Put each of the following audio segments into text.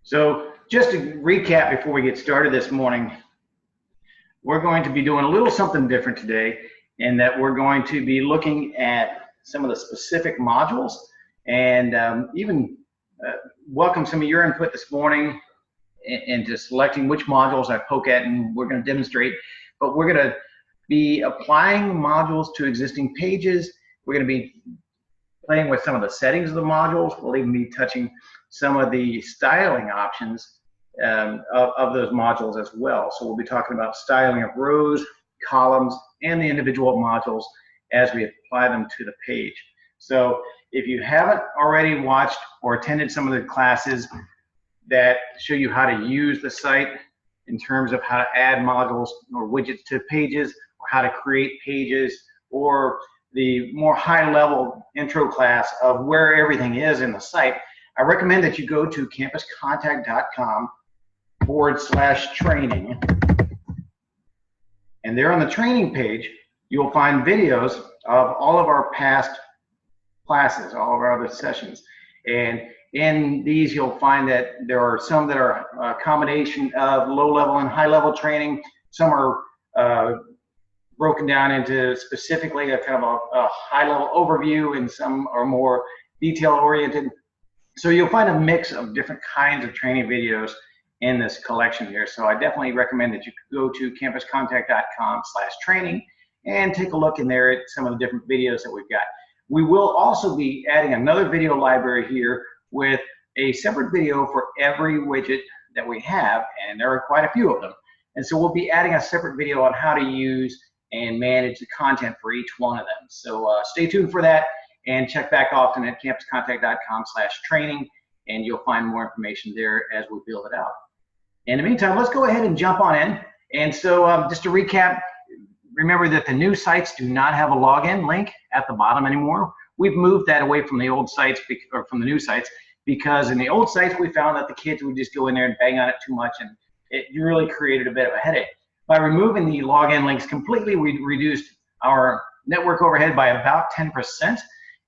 So just to recap before we get started this morning, we're going to be doing a little something different today in that we're going to be looking at some of the specific modules and even welcome some of your input this morning into selecting which modules I poke at, and we're going to demonstrate. But we're going to be applying modules to existing pages. We're going to be playing with some of the settings of the modules. We'll even be touching some of the styling options of those modules as well. So we'll be talking about styling of rows, columns, and the individual modules as we apply them to the page. So if you haven't already watched or attended some of the classes that show you how to use the site in terms of how to add modules or widgets to pages, or how to create pages, or the more high-level intro class of where everything is in the site, I recommend that you go to campuscontact.com/training. And there on the training page, you'll find videos of all of our past classes, all of our other sessions. And in these, you'll find that there are some that are a combination of low-level and high-level training. Some are broken down into specifically a kind of a high-level overview, and some are more detail-oriented. So you'll find a mix of different kinds of training videos in this collection here. So I definitely recommend that you go to campuscontact.com/training and take a look in there at some of the different videos that we've got. We will also be adding another video library here with a separate video for every widget that we have, and there are quite a few of them. And so we'll be adding a separate video on how to use and manage the content for each one of them. So stay tuned for that, and check back often at campuscontact.com/training, and you'll find more information there as we build it out. In the meantime, let's go ahead and jump on in. And so just to recap, remember that the new sites do not have a login link at the bottom anymore. We've moved that away from the old sites, or from the new sites, because in the old sites we found that the kids would just go in there and bang on it too much, and it really created a bit of a headache. By removing the login links completely, we reduced our network overhead by about 10%,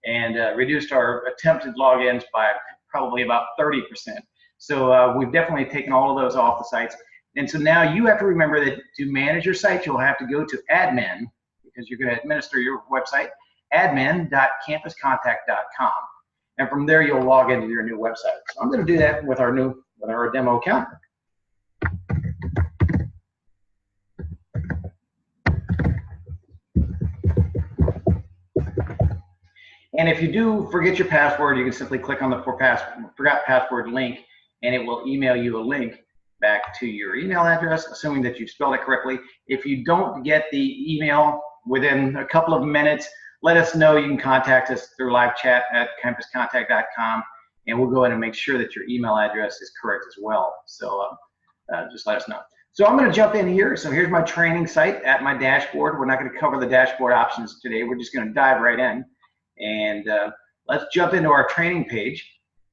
and reduced our attempted logins by probably about 30%. So we've definitely taken all of those off the sites. And so now you have to remember that to manage your site, you'll have to go to admin, because you're going to administer your website, admin.campuscontact.com. And from there, you'll log into your new website. So I'm going to do that with our demo account. And if you do forget your password, you can simply click on the forgot password link, and it will email you a link back to your email address, assuming that you've spelled it correctly. If you don't get the email within a couple of minutes, let us know. You can contact us through live chat at campuscontact.com, and we'll go ahead and make sure that your email address is correct as well. So just let us know. So I'm going to jump in here. So here's my training site at my dashboard. We're not going to cover the dashboard options today. We're just going to dive right in. And let's jump into our training page,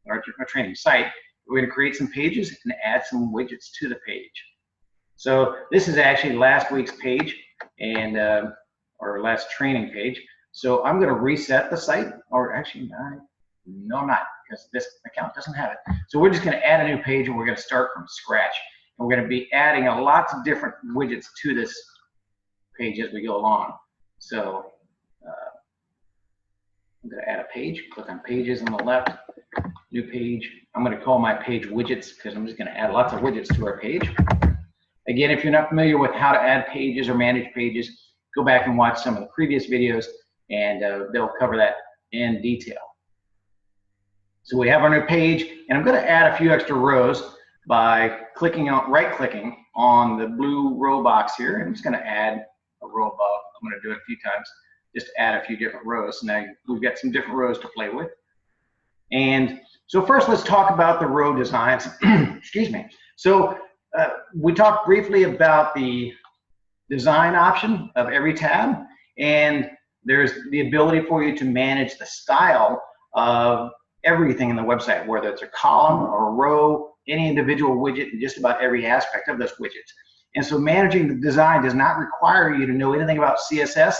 our training site. We're going to create some pages and add some widgets to the page. So this is actually last week's page, and or last training page. So I'm going to reset the site, or actually, no, I'm not, because this account doesn't have it. So we're just going to add a new page, and we're going to start from scratch. And we're going to be adding lots of different widgets to this page as we go along. So I'm going to add a page, click on pages on the left, new page. I'm going to call my page widgets, because I'm just going to add lots of widgets to our page. Again, if you're not familiar with how to add pages or manage pages, go back and watch some of the previous videos, and they'll cover that in detail. So we have our new page, and I'm going to add a few extra rows by right-clicking on the blue row box here. I'm just going to add a row above. I'm going to do it a few times. Just add a few different rows. So now we've got some different rows to play with. And so first, let's talk about the row designs. Excuse me. So we talked briefly about the design option of every tab, and there's the ability for you to manage the style of everything in the website, whether it's a column or a row, any individual widget, and just about every aspect of those widgets. And so managing the design does not require you to know anything about CSS.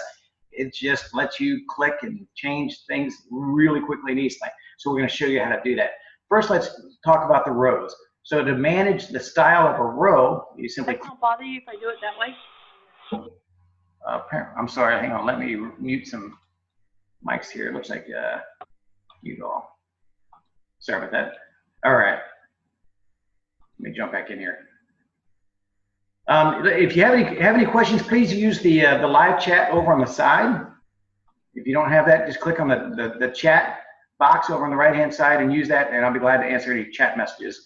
It just lets you click and change things really quickly and easily. So we're going to show you how to do that. First, let's talk about the rows. So to manage the style of a row, you simply. I can't bother you if I do it that way. I'm sorry, hang on, let me mute some mics here. It looks like you all. Sorry about that. All right. Let me jump back in here. If you have any questions, please use the live chat over on the side. If you don't have that, just click on the chat box over on the right-hand side and use that, and I'll be glad to answer any chat messages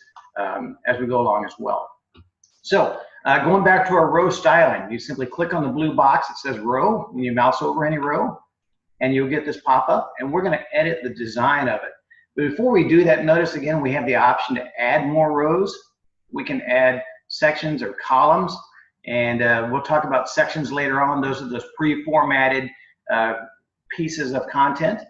as we go along as well. So going back to our row styling, you simply click on the blue box that says row, and you mouse over any row, and you'll get this pop up, and we're going to edit the design of it. But before we do that, notice again we have the option to add more rows. We can add sections or columns, and we'll talk about sections later on. Those are those pre-formatted pieces of content.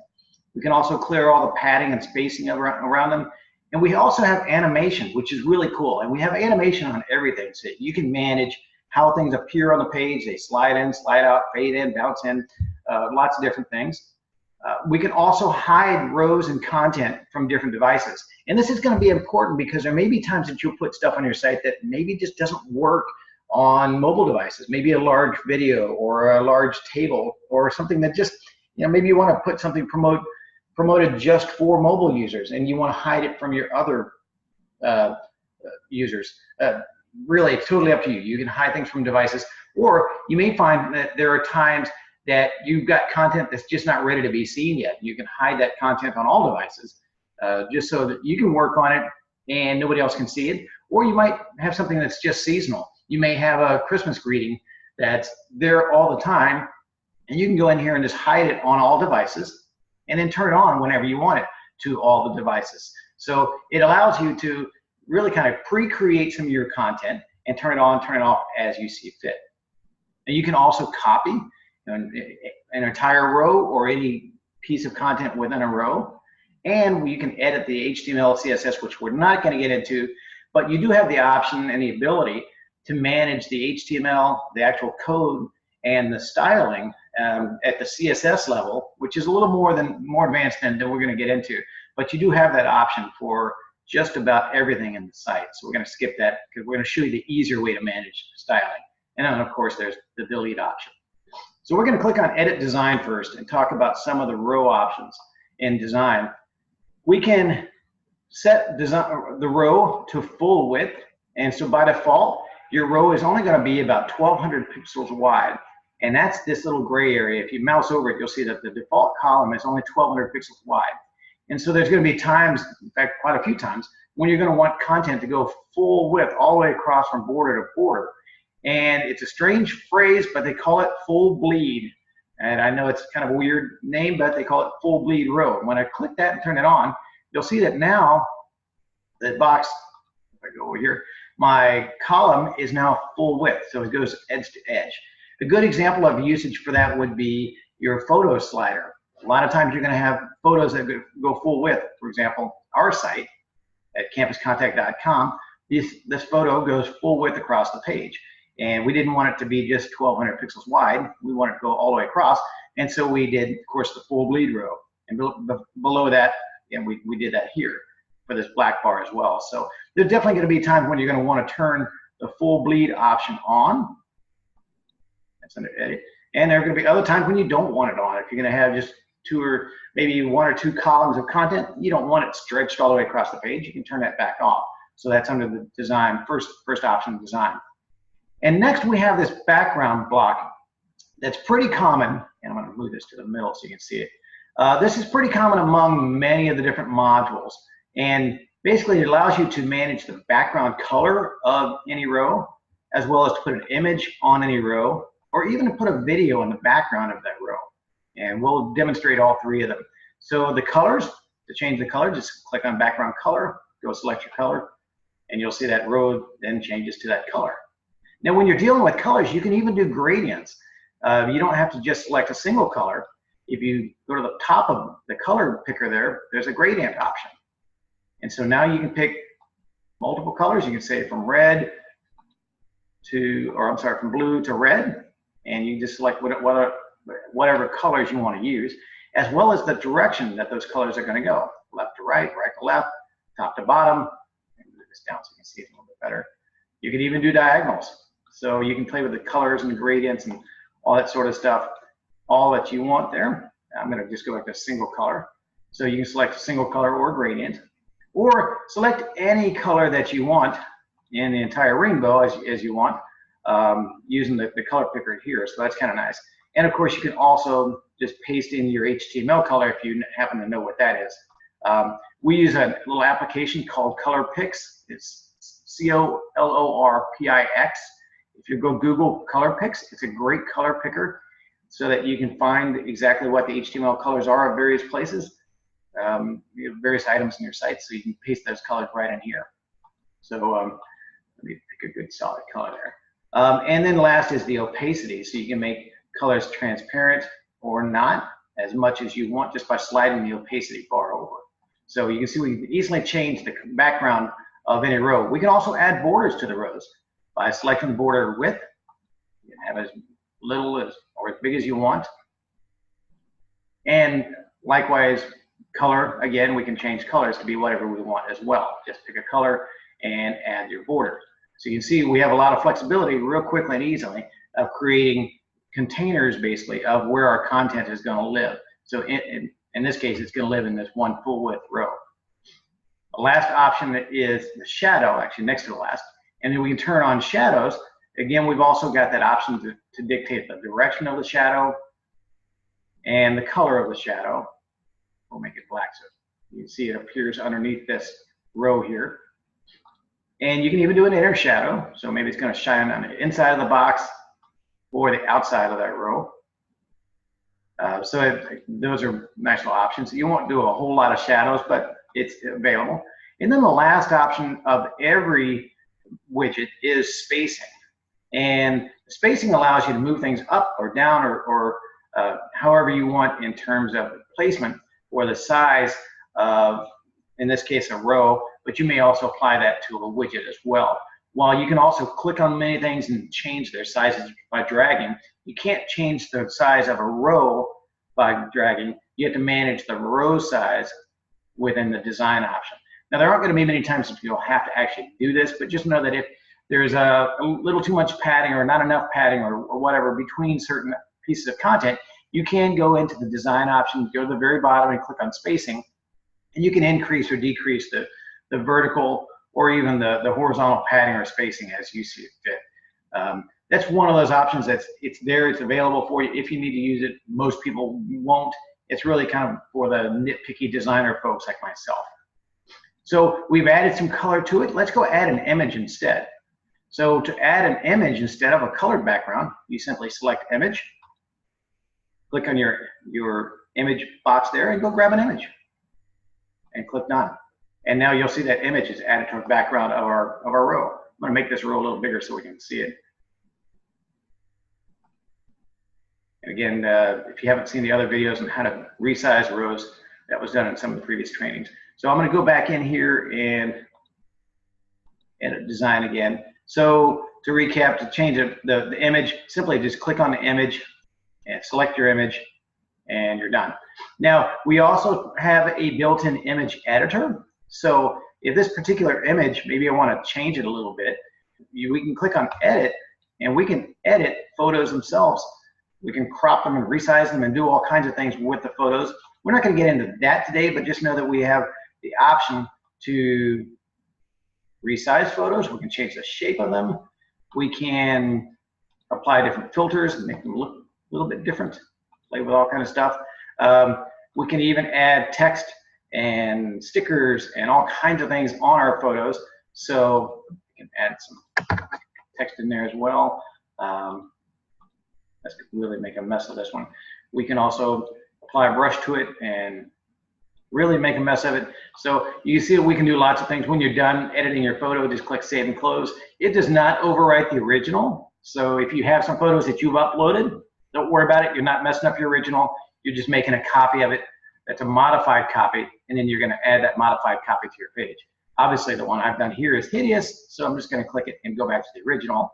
We can also clear all the padding and spacing around them. And we also have animation, which is really cool. And we have animation on everything. So you can manage how things appear on the page. They slide in, slide out, fade in, bounce in, lots of different things. We can also hide rows and content from different devices. And this is going to be important because there may be times that you'll put stuff on your site that maybe just doesn't work on mobile devices. Maybe a large video or a large table or something that just, maybe you want to put something promoted just for mobile users and you want to hide it from your other users. Really, it's totally up to you. You can hide things from devices, or you may find that there are times that you've got content that's just not ready to be seen yet. You can hide that content on all devices just so that you can work on it and nobody else can see it. Or you might have something that's just seasonal. You may have a Christmas greeting that's there all the time, and you can go in here and just hide it on all devices and then turn it on whenever you want it to all the devices. So it allows you to really kind of pre-create some of your content and turn it on, turn it off as you see fit. And you can also copy an entire row or any piece of content within a row. And you can edit the HTML, CSS, which we're not going to get into, but you do have the option and the ability to manage the HTML, the actual code, and the styling at the CSS level, which is a little more advanced than we're going to get into. But you do have that option for just about everything in the site. So we're going to skip that because we're going to show you the easier way to manage styling. And then, of course, there's the delete option. So we're going to click on Edit Design first and talk about some of the row options in design. We can set the row to full width, and so by default, your row is only going to be about 1200 pixels wide, and that's this little gray area. If you mouse over it, you'll see that the default column is only 1200 pixels wide. And so there's going to be times, in fact, quite a few times, when you're going to want content to go full width all the way across from border to border. And it's a strange phrase, but they call it full bleed. And I know it's kind of a weird name, but they call it full bleed row. And when I click that and turn it on, you'll see that now that box, if I go over here, my column is now full width. So it goes edge to edge. A good example of usage for that would be your photo slider. A lot of times you're going to have photos that go full width. For example, our site at campuscontact.com, this photo goes full width across the page. And we didn't want it to be just 1200 pixels wide. We want it to go all the way across. And so we did, of course, the full bleed row. And below that, and we did that here for this black bar as well. So there's definitely going to be times when you're going to want to turn the full bleed option on. That's under edit. And there are going to be other times when you don't want it on. If you're going to have just two or maybe one or two columns of content, you don't want it stretched all the way across the page, you can turn that back off. So that's under the design, first option, design. And next we have this background block that's pretty common, and I'm going to move this to the middle so you can see it. This is pretty common among many of the different modules, and basically it allows you to manage the background color of any row, as well as to put an image on any row, or even to put a video in the background of that row. And we'll demonstrate all three of them. So the colors, to change the color, just click on background color, go select your color, and you'll see that row then changes to that color. Now, when you're dealing with colors, you can even do gradients. You don't have to just select a single color. If you go to the top of the color picker there, there's a gradient option. And so now you can pick multiple colors. You can say from red to, or I'm sorry, from blue to red, and you just select whatever colors you want to use, as well as the direction that those colors are going to go. Left to right, right to left, top to bottom, this down so you can see it a little bit better. You can even do diagonals. So you can play with the colors and the gradients and all that sort of stuff, all that you want there. I'm going to just go back to single color. So you can select a single color or gradient, or select any color that you want in the entire rainbow as you want, using the color picker here. So that's kind of nice. And of course, you can also just paste in your HTML color if you happen to know what that is. We use a little application called ColorPix. It's COLORPIX. If you go Google ColorPix, it's a great color picker so that you can find exactly what the HTML colors are of various places. You have various items in your site, so you can paste those colors right in here. So let me pick a good solid color there. And then last is the opacity. So you can make colors transparent or not as much as you want just by sliding the opacity bar over. So you can see we can easily change the background of any row. We can also add borders to the rows by selecting border width. You can have as little as or as big as you want. And likewise, color, again, we can change colors to be whatever we want as well. Just pick a color and add your border. So you can see we have a lot of flexibility real quickly and easily of creating containers basically of where our content is going to live. So in this case, it's going to live in this one full width row. The last option is the shadow, actually next to the last. And then we can turn on shadows. Again, we've also got that option to dictate the direction of the shadow and the color of the shadow. We'll make it black so you can see it appears underneath this row here. And you can even do an inner shadow. So maybe it's going to shine on the inside of the box or the outside of that row. Those are nice little options. You won't do a whole lot of shadows, but it's available. And then the last option of every widget is spacing. And spacing allows you to move things up or down or however you want in terms of placement or the size of, in this case, a row, but you may also apply that to a widget as well. While you can also click on many things and change their sizes by dragging, you can't change the size of a row by dragging. You have to manage the row size within the design option. Now, there aren't going to be many times that you'll have to actually do this, but just know that if there's a little too much padding or not enough padding or whatever between certain pieces of content, you can go into the design option, go to the very bottom and click on spacing, and you can increase or decrease the vertical or even the horizontal padding or spacing as you see it fit. That's one of those options it's there, it's available for you if you need to use it. Most people won't. It's really kind of for the nitpicky designer folks like myself. So we've added some color to it. Let's go add an image instead. So to add an image instead of a colored background, you simply select image, click on your image box there and go grab an image and click done. And now you'll see that image is added to the background of our row. I'm going to make this row a little bigger so we can see it. And again, if you haven't seen the other videos on how to resize rows, that was done in some of the previous trainings. So I'm going to go back in here and edit design again. So to recap, to change the image, simply just click on the image and select your image and you're done. Now, we also have a built-in image editor. So if this particular image, maybe I want to change it a little bit, we can click on edit and we can edit photos themselves. We can crop them and resize them and do all kinds of things with the photos. We're not going to get into that today, but just know that we have the option to resize photos. We can change the shape of them. We can apply different filters and make them look a little bit different, play with all kinds of stuff. We can even add text and stickers and all kinds of things on our photos. So we can add some text in there as well. Let's really make a mess of this one. We can also apply a brush to it and really make a mess of it. So you see that we can do lots of things. When you're done editing your photo, just click Save and Close. It does not overwrite the original. So if you have some photos that you've uploaded, don't worry about it. You're not messing up your original. You're just making a copy of it. That's a modified copy, and then you're going to add that modified copy to your page. Obviously, the one I've done here is hideous, so I'm just going to click it and go back to the original,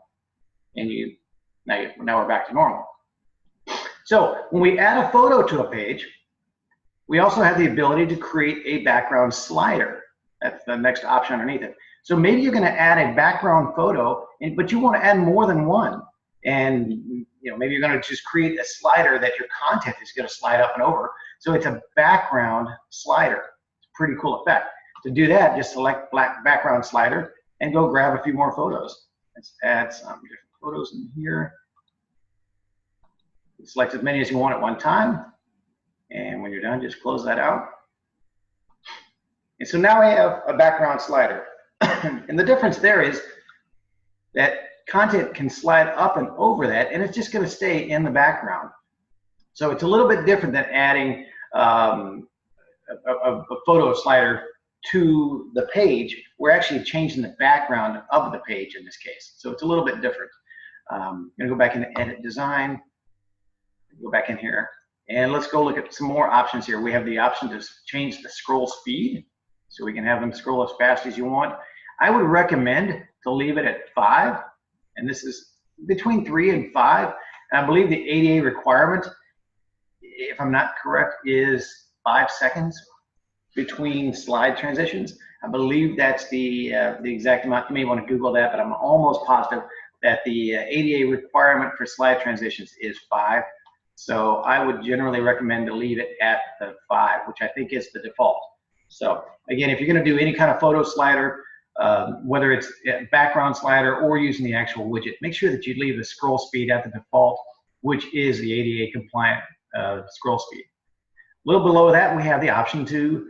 and now we're back to normal. So when we add a photo to a page, we also have the ability to create a background slider. That's the next option underneath it. So maybe you're going to add a background photo, but you want to add more than one. And maybe you're going to just create a slider that your content is going to slide up and over. So it's a background slider. It's a pretty cool effect. To do that, just select black background slider and go grab a few more photos. Let's add some different photos in here. Select as many as you want at one time. And when you're done, just close that out. And so now we have a background slider. And the difference there is that content can slide up and over that, and it's just going to stay in the background. So it's a little bit different than adding a photo slider to the page. We're actually changing the background of the page in this case. So it's a little bit different. I'm going to go back into Edit Design, go back in here, and let's go look at some more options here. We have the option to change the scroll speed, so we can have them scroll as fast as you want. I would recommend to leave it at 5, and this is between 3 and 5. And I believe the ADA requirement, if I'm not correct, is 5 seconds between slide transitions. I believe that's the exact amount. You may want to Google that, but I'm almost positive that the ADA requirement for slide transitions is 5. So I would generally recommend to leave it at the 5, which I think is the default. So again, if you're going to do any kind of photo slider, whether it's a background slider or using the actual widget, make sure that you leave the scroll speed at the default, which is the ADA compliant scroll speed. A little below that, we have the option to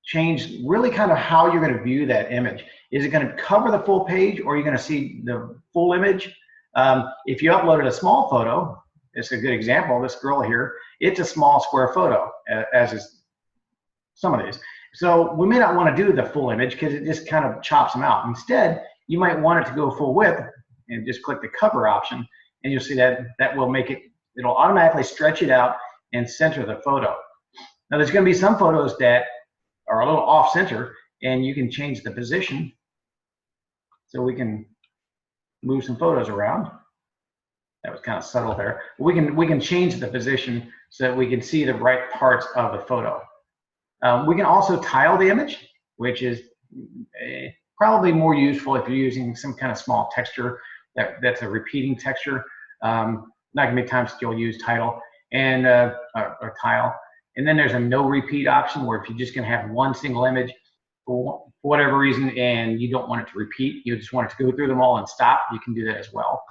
change really kind of how you're going to view that image. Is it going to cover the full page, or are you going to see the full image? If you uploaded a small photo, it's a good example. This girl here, it's a small square photo, as is some of these. So we may not want to do the full image because it just kind of chops them out. Instead, you might want it to go full width and just click the cover option, and you'll see that will make it, it'll automatically stretch it out and center the photo. Now there's going to be some photos that are a little off center, and you can change the position. So we can move some photos around. That was kind of subtle there. We can change the position so that we can see the right parts of the photo. We can also tile the image, which is probably more useful if you're using some kind of small texture that's a repeating texture. Not gonna be times that you'll use title and or tile. And then there's a no repeat option, where if you're just gonna have one single image for whatever reason and you don't want it to repeat, you just want it to go through them all and stop, you can do that as well.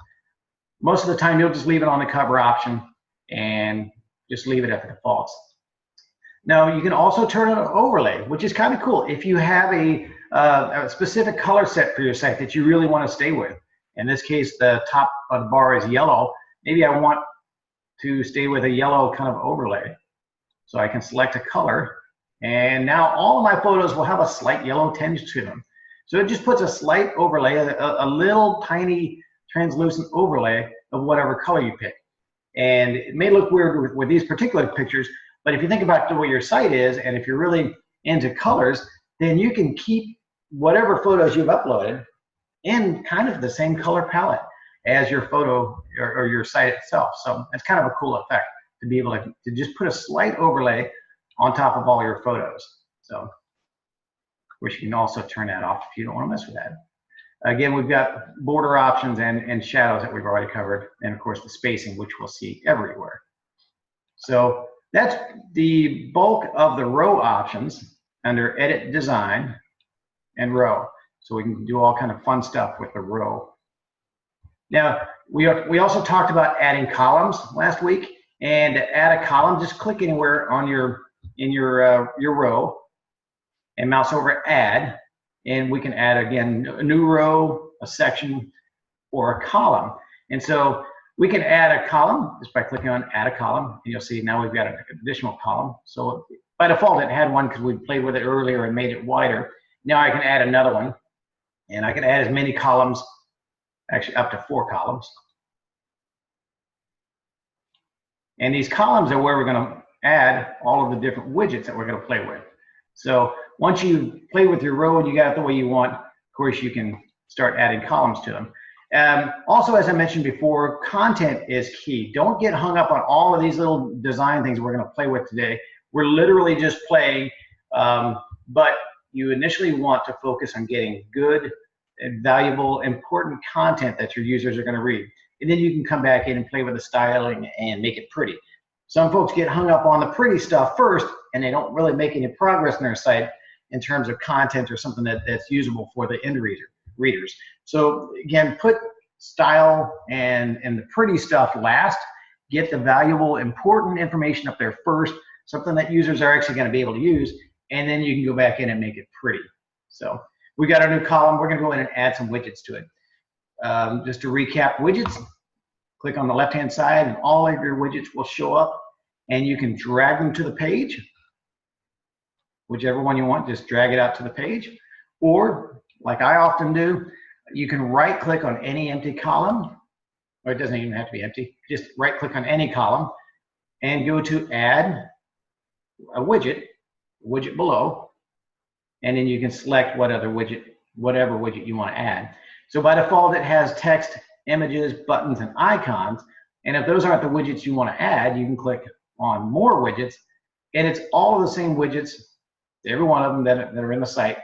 Most of the time you'll just leave it on the cover option and just leave it at the defaults. Now you can also turn on an overlay, which is kind of cool. If you have a specific color set for your site that you really want to stay with, in this case the top of the bar is yellow, maybe I want to stay with a yellow kind of overlay. So I can select a color, and now all of my photos will have a slight yellow tinge to them. So it just puts a slight overlay, a little tiny translucent overlay of whatever color you pick. And it may look weird with these particular pictures, but if you think about the way your site is, and if you're really into colors, then you can keep whatever photos you've uploaded in kind of the same color palette as your photo or your site itself. So it's kind of a cool effect to be able to just put a slight overlay on top of all your photos. So, which you can also turn that off if you don't want to mess with that. Again, we've got border options and shadows that we've already covered, and of course the spacing, which we'll see everywhere. So that's the bulk of the row options under Edit Design and Row. So we can do all kind of fun stuff with the row. Now, we also talked about adding columns last week. And to add a column, just click anywhere on your row and mouse over Add, and we can add again a new row, a section, or a column. And so we can add a column just by clicking on Add a Column, and you'll see now we've got an additional column. So by default it had one because we played with it earlier and made it wider. Now I can add another one, and I can add as many columns, actually up to 4 columns. And these columns are where we're going to add all of the different widgets that we're going to play with. So once you play with your row and you got it the way you want, of course you can start adding columns to them. Also, as I mentioned before, content is key. Don't get hung up on all of these little design things we're going to play with today. We're literally just playing, but you initially want to focus on getting good and valuable, important content that your users are going to read. And then you can come back in and play with the styling and make it pretty. Some folks get hung up on the pretty stuff first, and they don't really make any progress in their site in terms of content or something that's usable for the end readers. So again, put style and the pretty stuff last. Get the valuable, important information up there first, something that users are actually going to be able to use, and then you can go back in and make it pretty. So we got our new column. We're going to go in and add some widgets to it. Just to recap widgets, click on the left-hand side and all of your widgets will show up, and you can drag them to the page. Whichever one you want, just drag it out to the page. Or, like I often do, you can right-click on any empty column, or it doesn't even have to be empty. Just right-click on any column and go to Add a widget below, and then you can select whatever widget you want to add. So by default, it has text, images, buttons, and icons. And if those aren't the widgets you want to add, you can click on More Widgets, and it's all of the same widgets, every one of them that are in the site.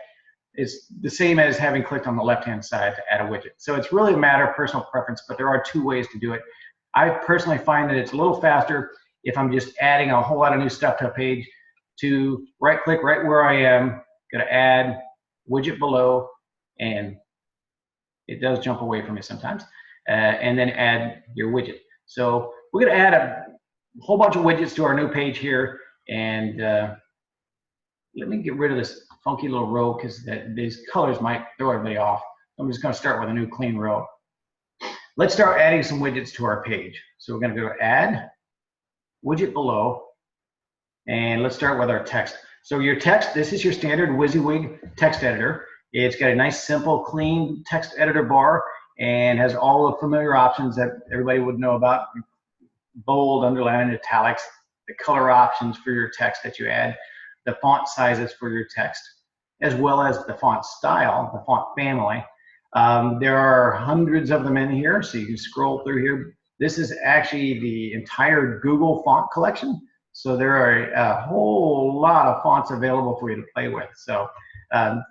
It's the same as having clicked on the left-hand side to add a widget. So it's really a matter of personal preference, but there are two ways to do it. I personally find that it's a little faster if I'm just adding a whole lot of new stuff to a page to right-click right where I am, going to add widget below, and it does jump away from me sometimes, and then add your widget. So we're going to add a whole bunch of widgets to our new page here, and let me get rid of this funky little row because these colors might throw everybody off. I'm just going to start with a new clean row. Let's start adding some widgets to our page. So we're going to go to Add, Widget Below, and let's start with our text. So your text, this is your standard WYSIWYG text editor. It's got a nice, simple, clean text editor bar and has all the familiar options that everybody would know about: bold, underline, italics, the color options for your text that you add, the font sizes for your text, as well as the font style, the font family. There are hundreds of them in here, so you can scroll through here. This is actually the entire Google font collection, so there are a whole lot of fonts available for you to play with. So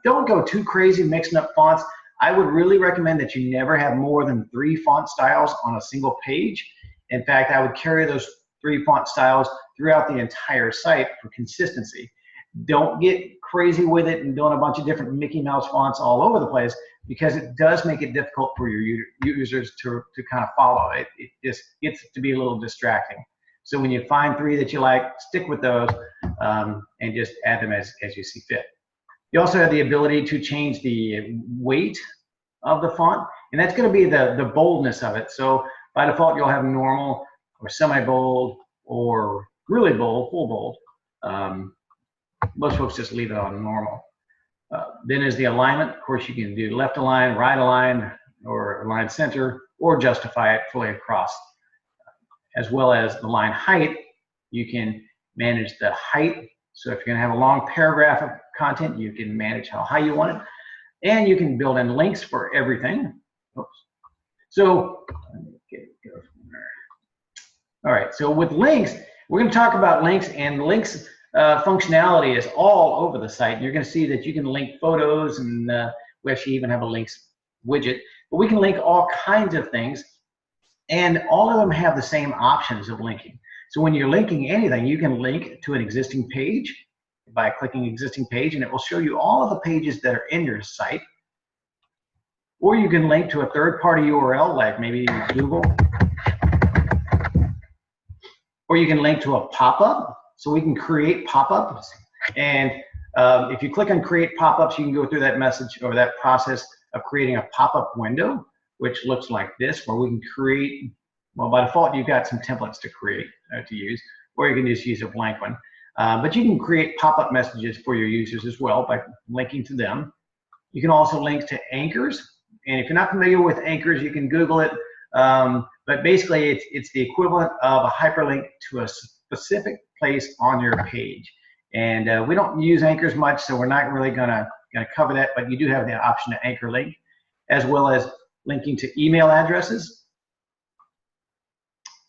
don't go too crazy mixing up fonts. I would really recommend that you never have more than 3 font styles on a single page. In fact, I would carry those 3 font styles throughout the entire site for consistency. Don't get crazy with it and doing a bunch of different Mickey Mouse fonts all over the place, because it does make it difficult for your users to kind of follow. It just gets to be a little distracting. So when you find 3 that you like, stick with those and just add them as you see fit. You also have the ability to change the weight of the font, and that's going to be the boldness of it. So by default, you'll have normal or semi-bold or really bold, full bold. Most folks just leave it on normal. Then is the alignment. Of course, you can do left align, right align, or align center, or justify it fully across. As well as the line height, you can manage the height. So if you're going to have a long paragraph of content, you can manage how high you want it. And you can build in links for everything. Oops. So, let me get it go from there. All right, so with links, we're going to talk about links, and links functionality is all over the site. And you're going to see that you can link photos, and we actually even have a links widget. But we can link all kinds of things, and all of them have the same options of linking. So when you're linking anything, you can link to an existing page by clicking existing page, and it will show you all of the pages that are in your site. Or you can link to a third-party URL, like maybe Google. Or you can link to a pop-up. So we can create pop-ups, and if you click on create pop-ups, you can go through that message or that process of creating a pop-up window, which looks like this, where we can create, well, by default, you've got some templates to create, to use, or you can just use a blank one. But you can create pop-up messages for your users as well by linking to them. You can also link to anchors, and if you're not familiar with anchors, you can Google it, but basically it's the equivalent of a hyperlink to a specific place on your page. And we don't use anchors much, so we're not really gonna cover that, but you do have the option to anchor link, as well as linking to email addresses,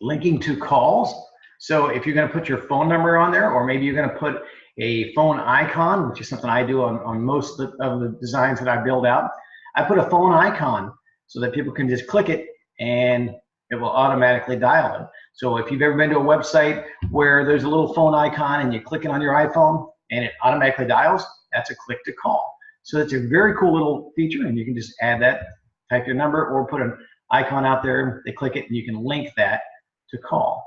linking to calls. So if you're going to put your phone number on there, or maybe you're going to put a phone icon, which is something I do on most of the designs that I build out. I put a phone icon so that people can just click it and it will automatically dial it. So if you've ever been to a website where there's a little phone icon and you click it on your iPhone and it automatically dials, that's a click to call. So it's a very cool little feature, and you can just add that, type your number, or put an icon out there, they click it, and you can link that to call.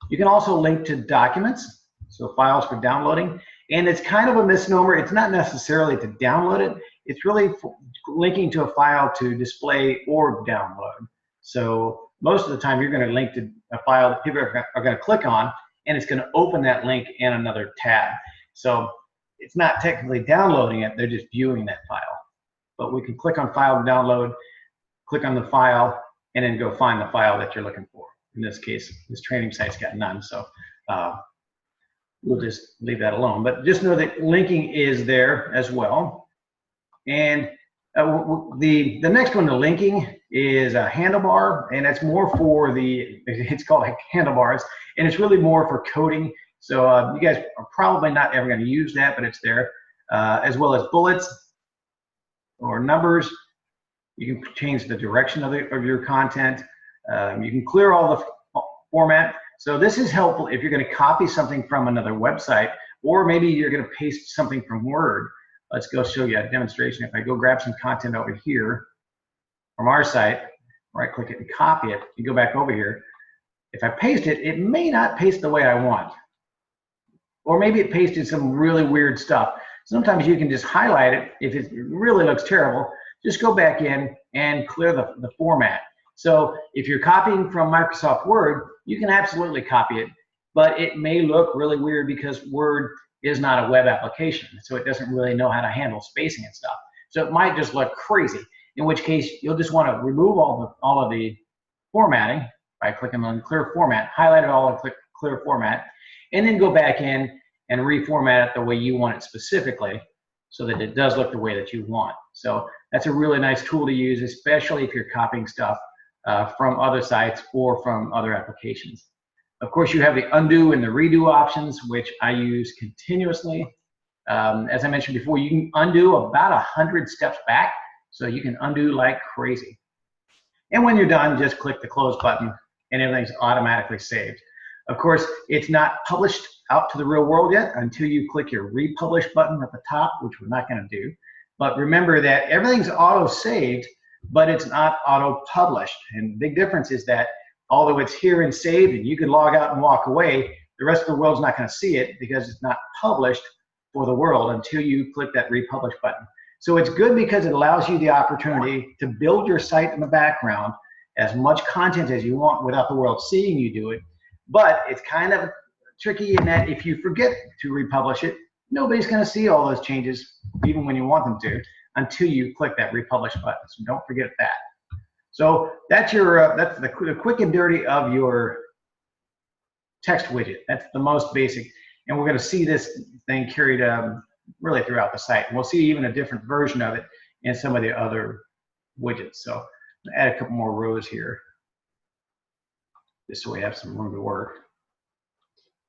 You can also link to documents, so files for downloading, and it's kind of a misnomer. It's not necessarily to download it, it's really linking to a file to display or download. So most of the time you're going to link to a file that people are going to click on, and it's going to open that link in another tab. So it's not technically downloading it, they're just viewing that file. But we can click on file and download, click on the file, and then go find the file that you're looking for. In this case, this training site's got none, so we'll just leave that alone. But just know that linking is there as well. And the next one, the linking, is a handlebar, and that's more for it's called like handlebars, and it's really more for coding. So you guys are probably not ever going to use that, but it's there, as well as bullets or numbers. You can change the direction of your content. You can clear all the format. So this is helpful if you're going to copy something from another website, or maybe you're going to paste something from Word. Let's go show you a demonstration. If I go grab some content over here from our site, right click it and copy it, you go back over here. If I paste it, it may not paste the way I want. Or maybe it pasted some really weird stuff. Sometimes you can just highlight it. If it really looks terrible, just go back in and clear the format. So if you're copying from Microsoft Word, you can absolutely copy it, but it may look really weird because Word is not a web application, so it doesn't really know how to handle spacing and stuff. So it might just look crazy, in which case you'll just want to remove all of the formatting by clicking on Clear Format, highlight it all and click Clear Format, and then go back in and reformat it the way you want it specifically so that it does look the way that you want. So that's a really nice tool to use, especially if you're copying stuff from other sites or from other applications. Of course, you have the undo and the redo options, which I use continuously. As I mentioned before, you can undo about 100 steps back, so you can undo like crazy. And when you're done, just click the close button and everything's automatically saved. Of course, it's not published out to the real world yet until you click your republish button at the top, which we're not going to do. But remember that everything's auto-saved, but it's not auto-published. And the big difference is that although it's here and saved and you can log out and walk away, the rest of the world's not going to see it because it's not published for the world until you click that republish button. So it's good because it allows you the opportunity to build your site in the background, as much content as you want without the world seeing you do it. But it's kind of tricky in that if you forget to republish it, nobody's going to see all those changes, even when you want them to, until you click that republish button. So don't forget that. So that's that's the quick and dirty of your text widget. That's the most basic, and we're going to see this thing carried really throughout the site. And we'll see even a different version of it in some of the other widgets. So I'll add a couple more rows here, just so we have some room to work.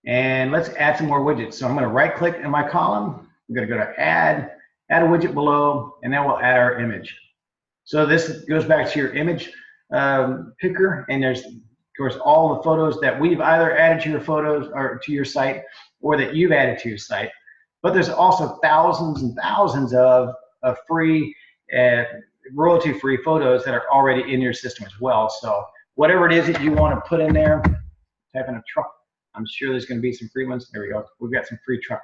And let's add some more widgets. So I'm going to right-click in my column. I'm going to go to add a widget below, and then we'll add our image. So this goes back to your image picker, and there's, of course, all the photos that we've either added to your photos or to your site, or that you've added to your site. But there's also thousands and thousands of free, royalty-free photos that are already in your system as well. So whatever it is that you want to put in there, type in a truck. I'm sure there's going to be some free ones. There we go. We've got some free truck.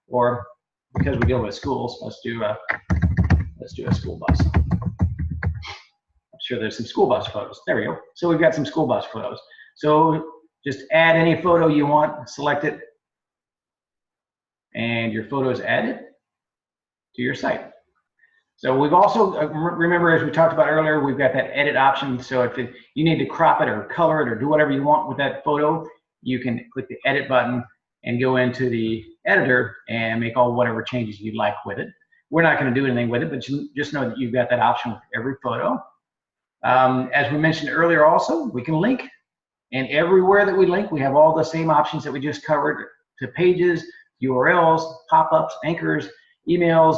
Or because we deal with schools, let's do a school bus. I'm sure there's some school bus photos. There we go. So we've got some school bus photos. So just add any photo you want, select it, and your photo is added to your site. So we've also, remember, as we talked about earlier, we've got that edit option. So if you need to crop it or color it or do whatever you want with that photo, you can click the edit button and go into the editor and make all whatever changes you'd like with it. We're not going to do anything with it, but just know that you've got that option with every photo. As we mentioned earlier also, we can link. And everywhere that we link, we have all the same options that we just covered, to pages, URLs, pop-ups, anchors, emails,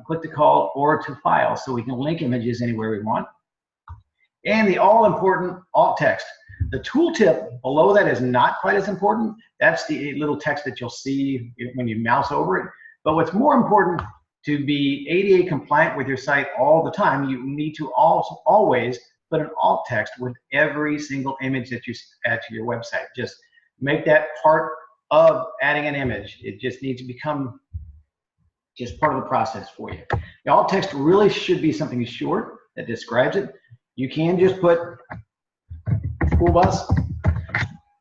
click to call, or to files, so we can link images anywhere we want. And the all-important alt text. The tooltip below that is not quite as important. That's the little text that you'll see when you mouse over it. But what's more important, to be ADA compliant with your site all the time, you need to also always put an alt text with every single image that you add to your website. Just make that part of adding an image. It just needs to become just part of the process for you. The alt text really should be something short that describes it. You can just put school bus,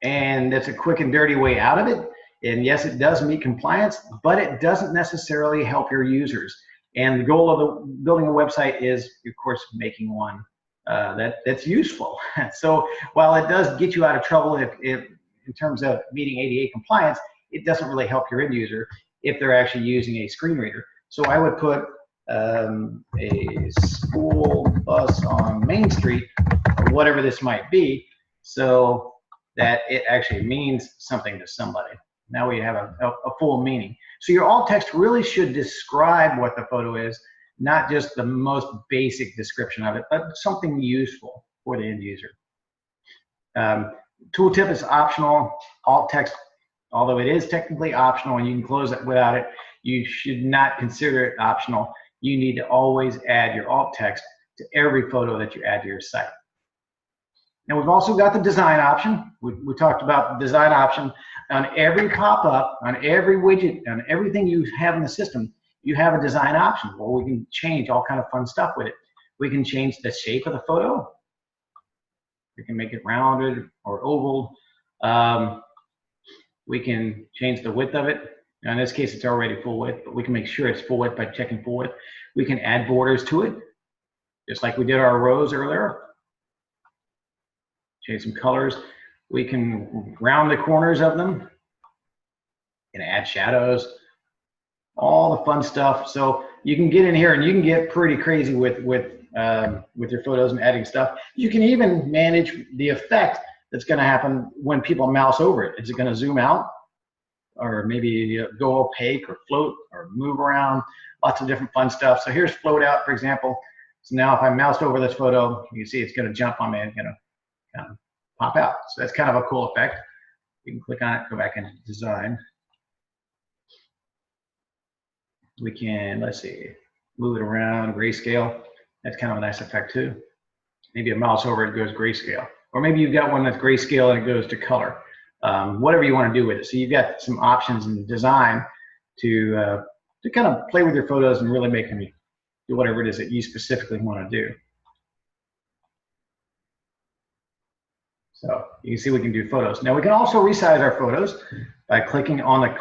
and that's a quick and dirty way out of it. And yes, it does meet compliance, but it doesn't necessarily help your users. And the goal of building a website is, of course, making one that's useful. So while it does get you out of trouble if in terms of meeting ADA compliance, it doesn't really help your end user if they're actually using a screen reader. So I would put a school bus on Main Street, or whatever this might be, so that it actually means something to somebody. Now we have a full meaning. So your alt text really should describe what the photo is, not just the most basic description of it, but something useful for the end user. Tooltip is optional. Alt text, although it is technically optional and you can close it without it, you should not consider it optional. You need to always add your alt text to every photo that you add to your site. Now we've also got the design option. We talked about the design option. On every pop-up, on every widget, on everything you have in the system, you have a design option where we can change all kind of fun stuff with it. We can change the shape of the photo. We can make it rounded or oval. We can change the width of it. Now in this case, it's already full width, but we can make sure it's full width by checking full width. We can add borders to it, just like we did our rows earlier. Change some colors. We can round the corners of them and add shadows, all the fun stuff. So you can get in here and you can get pretty crazy with your photos and adding stuff. You can even manage the effect that's going to happen when people mouse over it. Is it going to zoom out, or maybe go opaque or float or move around? Lots of different fun stuff. So here's float out, for example. So now if I moused over this photo, you can see it's going to jump on me and kind of pop out. So that's kind of a cool effect. You can click on it, go back into design. We can, let's see, move it around, grayscale. That's kind of a nice effect too. Maybe a mouse over it goes grayscale. Or maybe you've got one that's grayscale and it goes to color. Whatever you want to do with it. So you've got some options in design to kind of play with your photos and really make them do whatever it is that you specifically want to do. So you can see we can do photos. Now we can also resize our photos by clicking on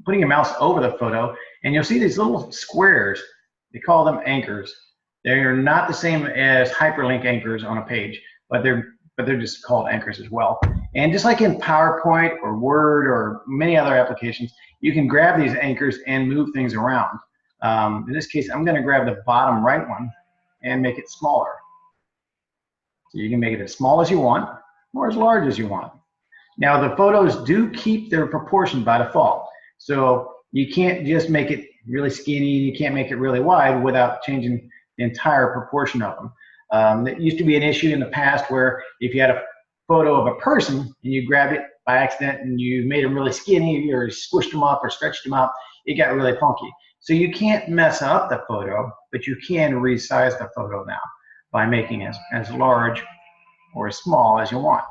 putting your mouse over the photo, and you'll see these little squares. They call them anchors. They're not the same as hyperlink anchors on a page, but they're just called anchors as well. And just like in PowerPoint or Word or many other applications, you can grab these anchors and move things around. In this case, I'm going to grab the bottom right one and make it smaller. So you can make it as small as you want or as large as you want. Now the photos do keep their proportion by default. So you can't just make it really skinny, you can't make it really wide without changing the entire proportion of them. That used to be an issue in the past where if you had a photo of a person and you grabbed it by accident and you made them really skinny or squished them up or stretched them out, it got really funky. So you can't mess up the photo, but you can resize the photo now by making it as large or as small as you want.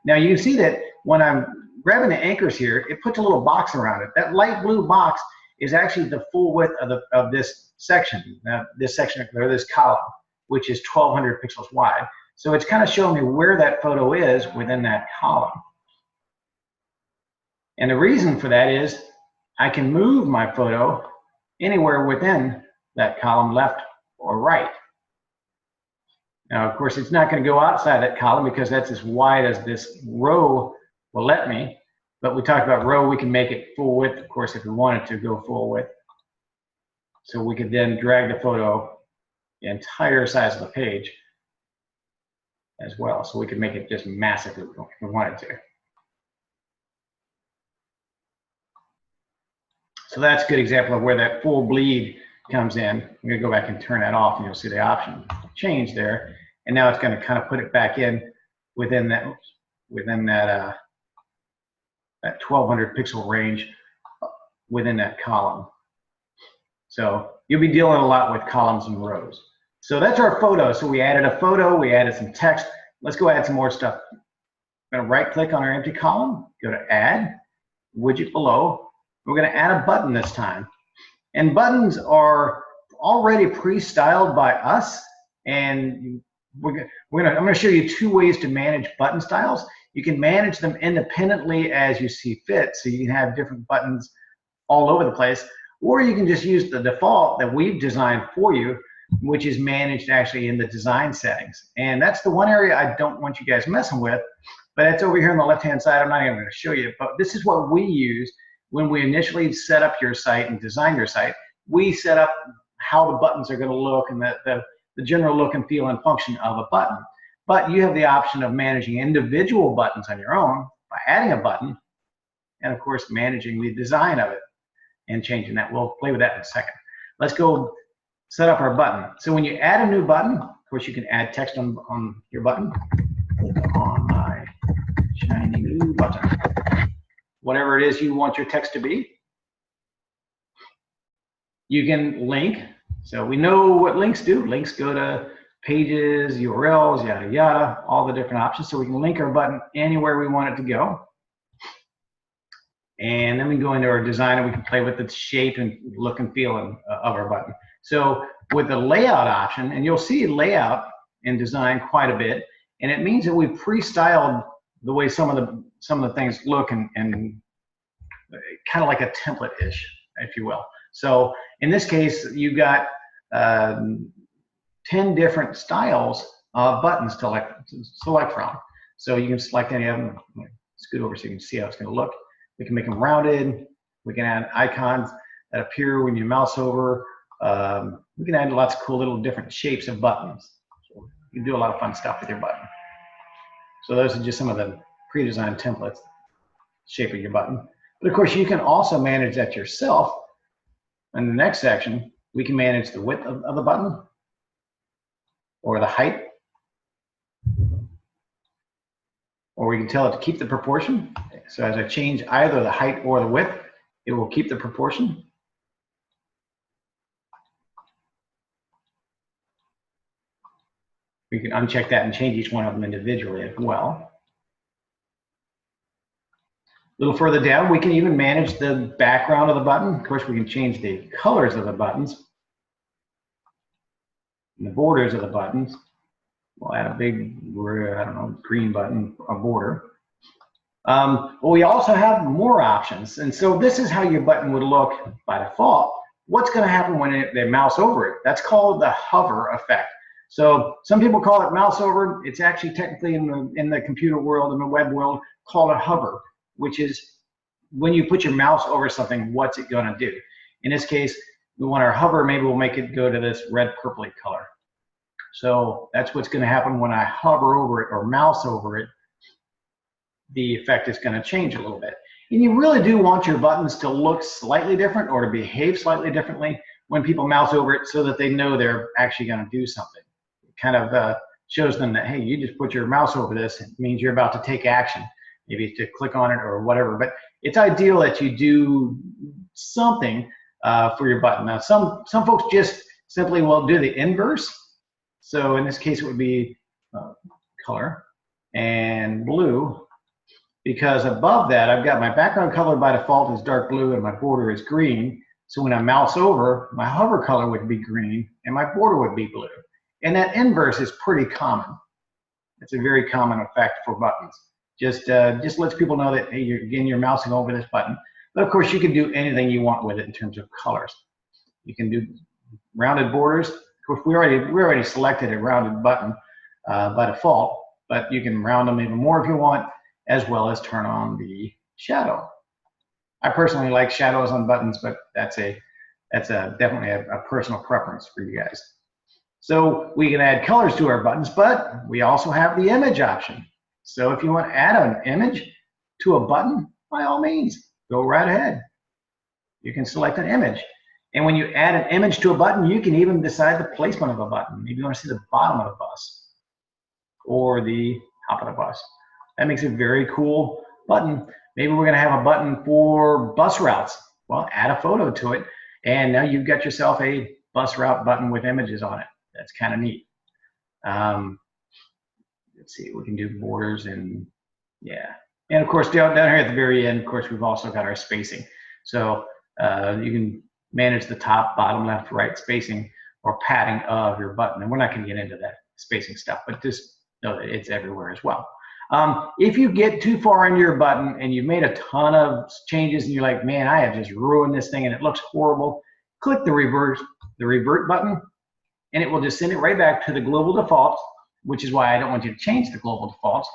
Now you can see that when I'm grabbing the anchors here, it puts a little box around it. That light blue box is actually the full width of this section. Now this section, or this column, which is 1200 pixels wide. So it's kind of showing me where that photo is within that column. And the reason for that is I can move my photo anywhere within that column, left or right. Now, of course, it's not going to go outside that column because that's as wide as this row will let me. But we talked about row, we can make it full width, of course, if we wanted to go full width. So we could then drag the photo the entire size of the page as well. So we could make it just massive if we wanted to. So that's a good example of where that full bleed comes in. I'm going to go back and turn that off, and you'll see the option change there. And now it's going to kind of put it back in within that that 1200 pixel range within that column. So you'll be dealing a lot with columns and rows. So that's our photo. So we added a photo, we added some text. Let's go add some more stuff. I'm going to right click on our empty column, go to add, widget below. We're going to add a button this time. And buttons are already pre-styled by us. And I'm going to show you two ways to manage button styles. You can manage them independently as you see fit. So you can have different buttons all over the place. Or you can just use the default that we've designed for you, which is managed actually in the design settings. And that's the one area I don't want you guys messing with. But it's over here on the left-hand side. I'm not even going to show you. But this is what we use when we initially set up your site and design your site. We set up how the buttons are going to look and the general look and feel and function of a button. But you have the option of managing individual buttons on your own by adding a button and, of course, managing the design of it and changing that. We'll play with that in a second. Let's go set up our button. So when you add a new button, of course, you can add text on your button. Click on my shiny new button. Whatever it is you want your text to be. You can link. So we know what links do. Links go to pages, URLs, yada, yada, all the different options. So we can link our button anywhere we want it to go. And then we go into our design and we can play with the shape and look and feel of our button. So with the layout option, and you'll see layout in design quite a bit, and it means that we've pre-styled the way some of the things look and kind of like a template-ish, if you will. So in this case, you've got 10 different styles of buttons to select from. So you can select any of them. Scoot over so you can see how it's going to look. We can make them rounded. We can add icons that appear when you mouse over. We can add lots of cool little different shapes of buttons. So you can do a lot of fun stuff with your button. So those are just some of the pre-designed templates, shape of your button. But of course, you can also manage that yourself. In the next section, we can manage the width of the button or the height. Or we can tell it to keep the proportion. So as I change either the height or the width, it will keep the proportion. We can uncheck that and change each one of them individually as well. A little further down, we can even manage the background of the button. Of course, we can change the colors of the buttons and the borders of the buttons. We'll add a big, I don't know, green button, a border. But we also have more options. And so this is how your button would look by default. What's going to happen when they mouse over it? That's called the hover effect. So some people call it mouse over. It's actually technically in the computer world, in the web world, called a hover, which is when you put your mouse over something, what's it going to do? In this case, we want our hover, maybe we'll make it go to this red purpley color. So that's what's going to happen when I hover over it or mouse over it. The effect is going to change a little bit. And you really do want your buttons to look slightly different or to behave slightly differently when people mouse over it so that they know they're actually going to do something. It kind of shows them that, hey, you just put your mouse over this. It means you're about to take action, maybe to click on it or whatever. But it's ideal that you do something for your button. Now, some folks just simply will do the inverse. So in this case, it would be color and blue, because above that, I've got my background color by default is dark blue and my border is green. So when I mouse over, my hover color would be green and my border would be blue. And that inverse is pretty common. It's a very common effect for buttons. Just lets people know that, hey, you're mousing over this button. But of course, you can do anything you want with it in terms of colors. You can do rounded borders. Of course, we already selected a rounded button by default, but you can round them even more if you want, as well as turn on the shadow. I personally like shadows on buttons, but that's definitely a personal preference for you guys. So we can add colors to our buttons, but we also have the image option. So if you want to add an image to a button, by all means, go right ahead. you can select an image. And when you add an image to a button, you can even decide the placement of a button. Maybe you want to see the bottom of the bus or the top of the bus. That makes a very cool button. Maybe we're going to have a button for bus routes. Well, add a photo to it, and now you've got yourself a bus route button with images on it. That's kind of neat. Let's see, we can do borders and yeah. And of course, down here at the very end, of course, we've also got our spacing. So you can manage the top, bottom, left, right spacing or padding of your button. And we're not going to get into that spacing stuff, but just know that it's everywhere as well. If you get too far into your button and you've made a ton of changes and you're like, man, I have just ruined this thing and it looks horrible, click the revert button, and it will just send it right back to the global default, which is why I don't want you to change the global default.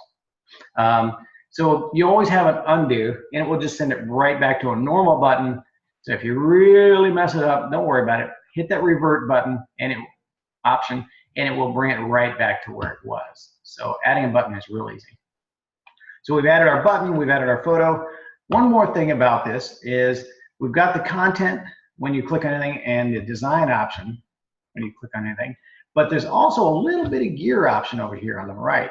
So you always have an undo, and it will just send it right back to a normal button. So if you really mess it up, don't worry about it. Hit that revert button and option, and it will bring it right back to where it was. So adding a button is real easy. So we've added our button, we've added our photo. One more thing about this is we've got the content when you click on anything and the design option when you click on anything, but there's also a little bit of gear option over here on the right.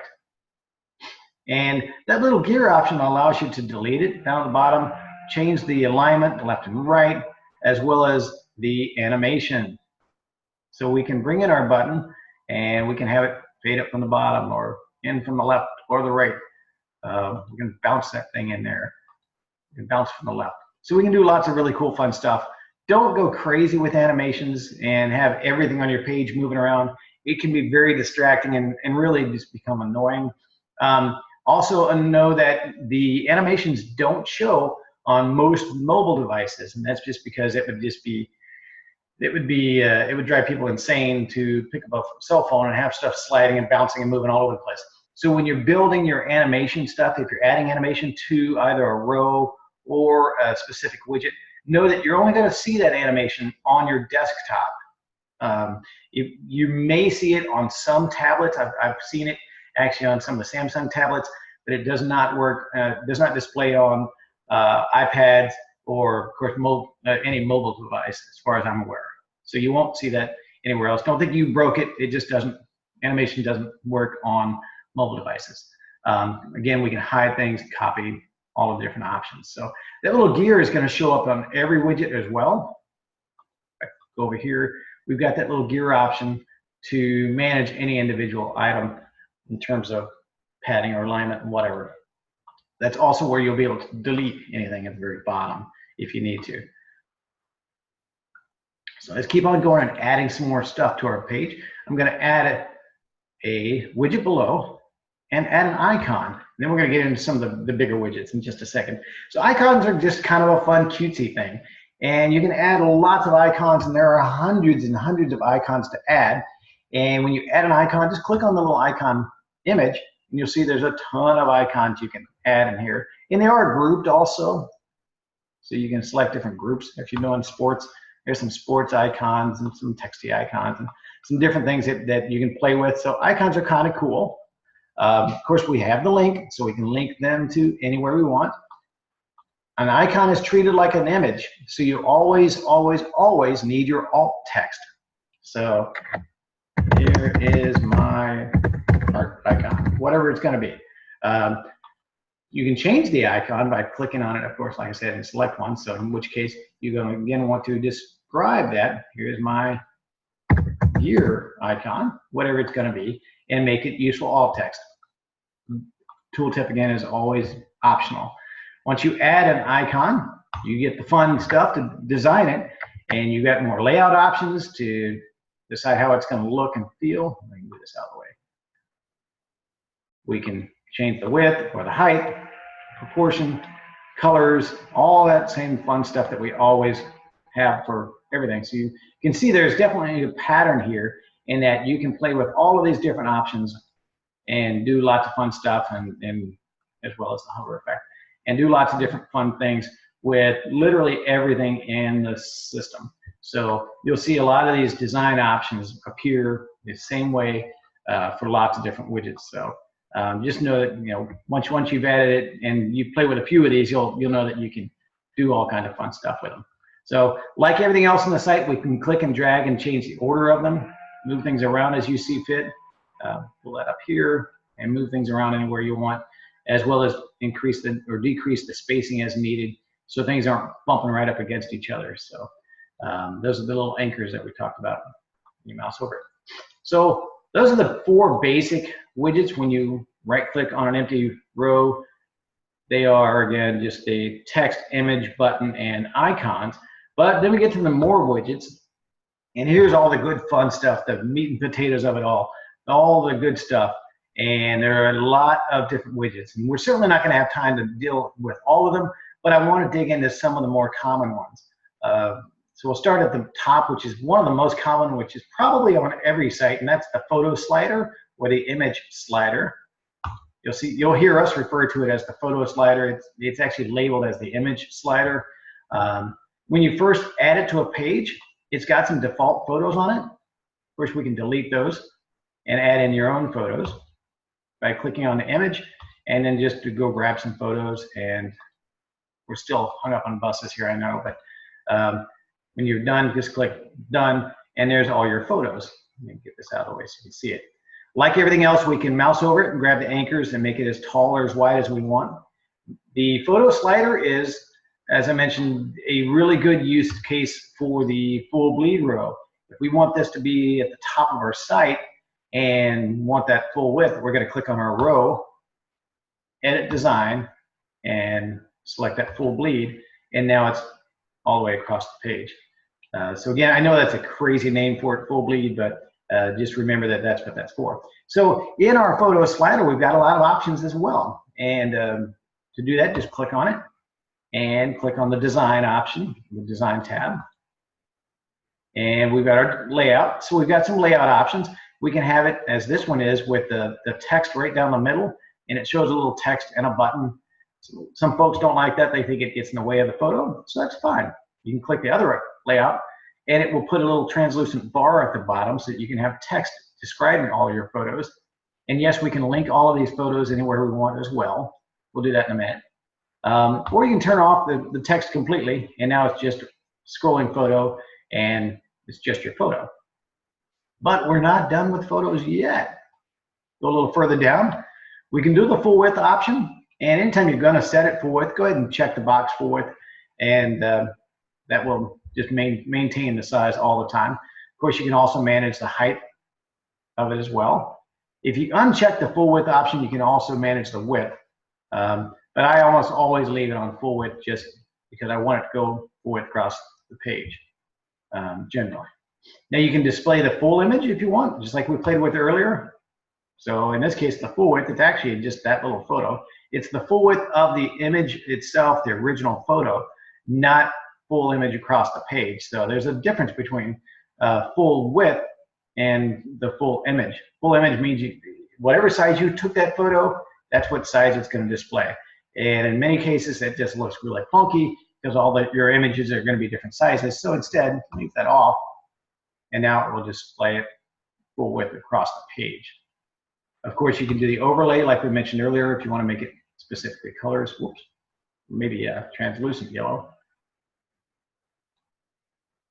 And that little gear option allows you to delete it down at the bottom, change the alignment left and right, as well as the animation. So we can bring in our button and we can have it fade up from the bottom or in from the left or the right. We can bounce that thing in there. We can bounce from the left. So we can do lots of really cool, fun stuff. Don't go crazy with animations and have everything on your page moving around. It can be very distracting and really just become annoying. Also know that the animations don't show on most mobile devices, and that's just because it would drive people insane to pick up a cell phone and have stuff sliding and bouncing and moving all over the place. So when you're building your animation stuff, if you're adding animation to either a row or a specific widget, know that you're only going to see that animation on your desktop. You may see it on some tablets. I've seen it actually on some of the Samsung tablets, but it does not work, does not display on iPads or, of course, any mobile device, as far as I'm aware. So you won't see that anywhere else. Don't think you broke it. It just doesn't, animation doesn't work on mobile devices. Again, we can hide things, copy all of the different options. So that little gear is going to show up on every widget as well. Go over here. We've got that little gear option to manage any individual item in terms of padding or alignment and whatever. That's also where you'll be able to delete anything at the very bottom if you need to. So let's keep on going and adding some more stuff to our page. I'm going to add a widget below and add an icon. And then we're going to get into some of the bigger widgets in just a second. So icons are just kind of a fun, cutesy thing. And you can add lots of icons, and there are hundreds and hundreds of icons to add. And when you add an icon, just click on the little icon image, and you'll see there's a ton of icons you can add in here. And they are grouped also. So you can select different groups. If you're doing sports, there's some sports icons and some texty icons and some different things that you can play with. So icons are kind of cool. Of course, we have the link, so we can link them to anywhere we want. An icon is treated like an image, so you always, always, always need your alt text. So here is my heart icon, whatever it's going to be. You can change the icon by clicking on it, of course, like I said, and select one. So in which case, you're going to, again, want to describe that. Here's my gear icon, whatever it's going to be, and make it useful alt text. Tooltip, again, is always optional. Once you add an icon, you get the fun stuff to design it, and you got more layout options to decide how it's going to look and feel. Let me move this out of the way. We can change the width or the height, proportion, colors, all that same fun stuff that we always have for everything. So you can see there's definitely a pattern here in that you can play with all of these different options and do lots of fun stuff, and as well as the hover effect, and do lots of different fun things with literally everything in the system. So you'll see a lot of these design options appear the same way for lots of different widgets. So just know that once you've added it and you play with a few of these, you'll know that you can do all kinds of fun stuff with them. So like everything else on the site, we can click and drag and change the order of them, move things around as you see fit. Pull that up here and move things around anywhere you want, as well as increase or decrease the spacing as needed so things aren't bumping right up against each other. So those are the little anchors that we talked about when you mouse over it. So those are the 4 basic widgets. When you right click on an empty row, they are, again, just a text, image, button, and icons. But then we get to the more widgets, and here's all the good fun stuff, the meat and potatoes of it all the good stuff. And there are a lot of different widgets, and we're certainly not going to have time to deal with all of them, but I want to dig into some of the more common ones. So we'll start at the top, which is one of the most common, which is probably on every site, and that's the photo slider or the image slider. You'll hear us refer to it as the photo slider. It's actually labeled as the image slider. When you first add it to a page, it's got some default photos on it. Of course, we can delete those and add in your own photos by clicking on the image, and then just to go grab some photos. And we're still hung up on buses here, I know, but when you're done, just click done, and there's all your photos. Let me get this out of the way so you can see it. Like everything else, we can mouse over it and grab the anchors and make it as tall or as wide as we want. The photo slider is, as I mentioned, a really good use case for the full bleed row. If we want this to be at the top of our site and want that full width, we're going to click on our row, edit design, and select that full bleed, and now it's all the way across the page. So again, I know that's a crazy name for it, full bleed, but just remember that that's what that's for. So in our photo slider, we've got a lot of options as well. And to do that, just click on it and click on the design option, the design tab. And we've got our layout. So we've got some layout options. We can have it as this one is with the text right down the middle, and it shows a little text and a button. So some folks don't like that. They think it gets in the way of the photo, so that's fine. You can click the other layout, and it will put a little translucent bar at the bottom so that you can have text describing all your photos. And yes, we can link all of these photos anywhere we want as well. We'll do that in a minute. Or you can turn off the text completely, and now it's just scrolling photo, and it's just your photo. But we're not done with photos yet. Go a little further down. We can do the full width option, and anytime you're going to set it full width, go ahead and check the box full width, and that will just maintain the size all the time. Of course, you can also manage the height of it as well. If you uncheck the full width option, you can also manage the width. But I almost always leave it on full width just because I want it to go full width across the page, generally. Now you can display the full image if you want, just like we played with earlier. So in this case, the full width, it's actually just that little photo. It's the full width of the image itself, the original photo, not full image across the page. So there's a difference between full width and the full image. Full image means whatever size you took that photo, that's what size it's going to display. And in many cases, it just looks really funky because your images are going to be different sizes. So instead, leave that off, and now it will display it full width across the page. Of course, you can do the overlay like we mentioned earlier if you want to make it specifically colors. Whoops, maybe a translucent yellow.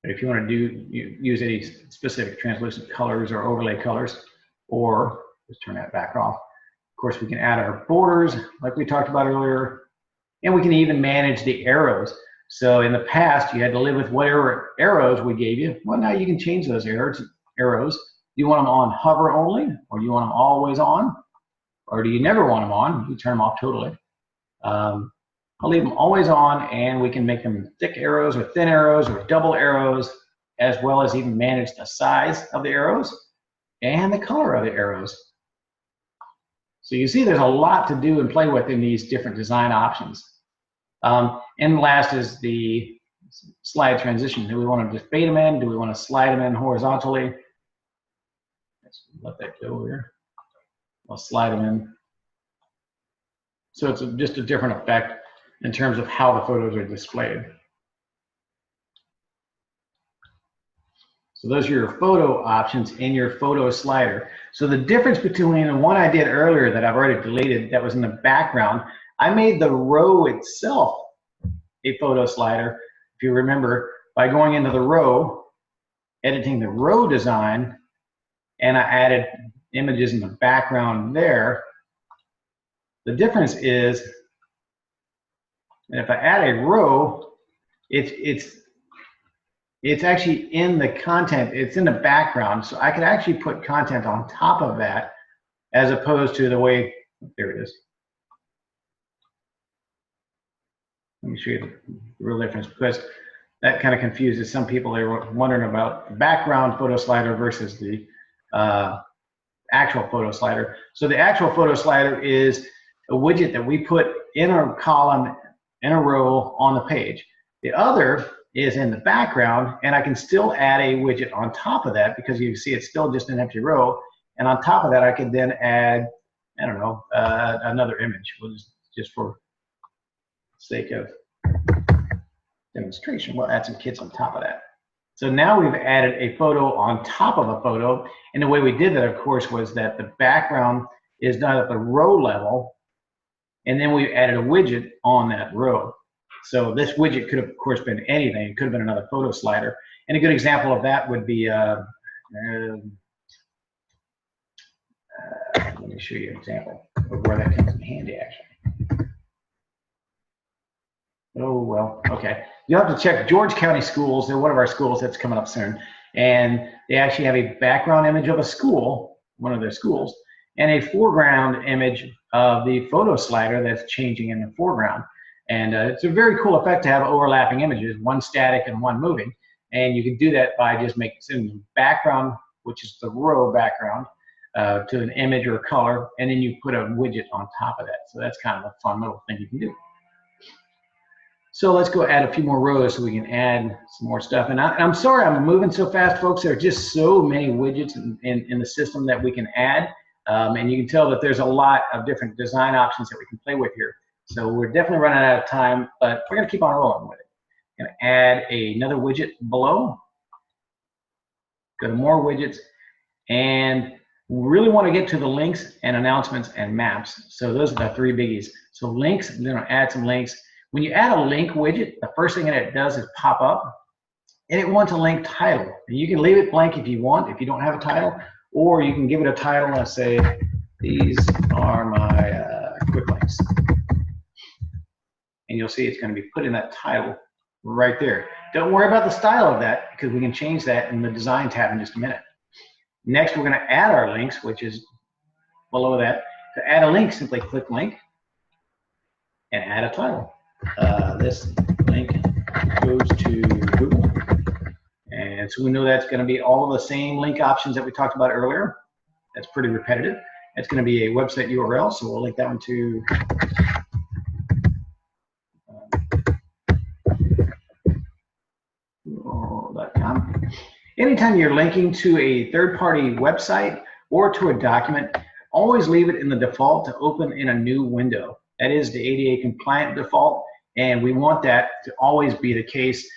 If you want to use any specific translucent colors or overlay colors, or just turn that back off. Of course, we can add our borders like we talked about earlier, and we can even manage the arrows. So in the past, you had to live with whatever arrows we gave you. Well, now you can change those arrows. Do you want them on hover only, or do you want them always on? Or do you never want them on? You turn them off totally. I'll leave them always on, and we can make them thick arrows or thin arrows or double arrows, as well as even manage the size of the arrows and the color of the arrows. So you see there's a lot to do and play with in these different design options. And last is the slide transition. Do we want to just fade them in? Do we want to slide them in horizontally? Let's let that go here. I'll slide them in. So it's just a different effect in terms of how the photos are displayed. So those are your photo options in your photo slider. So the difference between the one I did earlier that I've already deleted that was in the background, I made the row itself a photo slider. If you remember, by going into the row, editing the row design, and I added images in the background there. The difference is that if I add a row, it's actually in the content, it's in the background, so I could actually put content on top of that as opposed to the way, there it is. Let me show you the real difference, because that kind of confuses some people. They were wondering about the background photo slider versus the actual photo slider. So the actual photo slider is a widget that we put in a column, in a row on the page. The other is in the background, and I can still add a widget on top of that because you see it's still just an empty row. And on top of that, I could then add, I don't know, another image, just for sake of demonstration. We'll add some kids on top of that. So now we've added a photo on top of a photo. And the way we did that, of course, was that the background is done at the row level. And then we added a widget on that row. So this widget could have, of course, been anything. It could have been another photo slider. And a good example of that would be, let me show you an example of where that comes in handy, actually. Oh, well, okay. You'll have to check George County Schools. They're one of our schools that's coming up soon. And they actually have a background image of a school, one of their schools, and a foreground image of the photo slider that's changing in the foreground. And it's a very cool effect to have overlapping images, one static and one moving. And you can do that by just making the background, which is the row background, to an image or a color, and then you put a widget on top of that. So that's kind of a fun little thing you can do. So let's go add a few more rows so we can add some more stuff. And I'm sorry I'm moving so fast, folks. There are just so many widgets in the system that we can add. And you can tell that there's a lot of different design options that we can play with here. So we're definitely running out of time, but we're going to keep on rolling with it. Going to add another widget below. Go to more widgets. And we really want to get to the links and announcements and maps. So those are the three biggies. So links, we're going to add some links. When you add a link widget, the first thing that it does is pop up, and it wants a link title. And you can leave it blank if you want, if you don't have a title, or you can give it a title and say, these are my quick links. And you'll see it's going to be put in that title right there. Don't worry about the style of that, because we can change that in the design tab in just a minute. Next, we're going to add our links, which is below that. To add a link, simply click link and add a title. This link goes to Google. And so we know that's going to be all the same link options that we talked about earlier. That's pretty repetitive. It's going to be a website URL, so we'll link that one to google.com. Anytime you're linking to a third-party website or to a document, always leave it in the default to open in a new window. That is the ADA compliant default, and we want that to always be the case.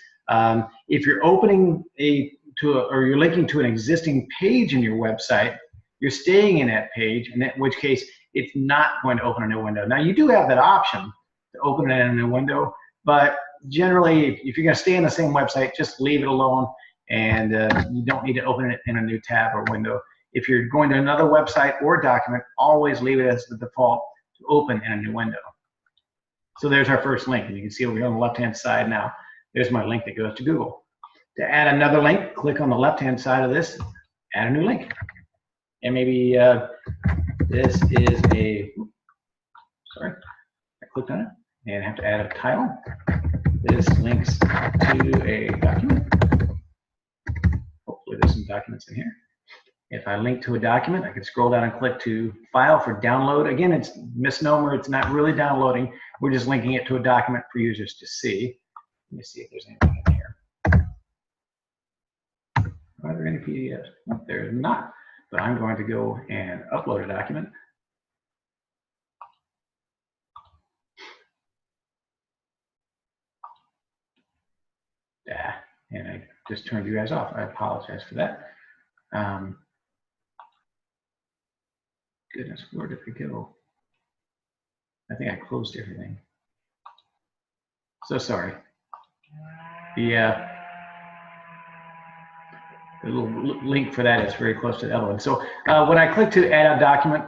If you're opening or you're linking to an existing page in your website, you're staying in that page, in which case it's not going to open a new window. Now you do have that option to open it in a new window, but generally if you're going to stay in the same website, just leave it alone, and you don't need to open it in a new tab or window. If you're going to another website or document, always leave it as the default to open in a new window. So there's our first link, and you can see over here on the left-hand side now, there's my link that goes to Google. To add another link, click on the left-hand side of this, add a new link. And maybe this is a, sorry, I clicked on it, and I have to add a title. This links to a document. Hopefully there's some documents in here. If I link to a document, I can scroll down and click to File for download. Again, it's misnomer. It's not really downloading. We're just linking it to a document for users to see. Let me see if there's anything in here. Are there any PDFs? No, there's not. But I'm going to go and upload a document. Yeah, and I just turned you guys off. I apologize for that. Goodness, where did it go? I think I closed everything. So sorry. little link for that is very close to the other one. So when I click to add a document,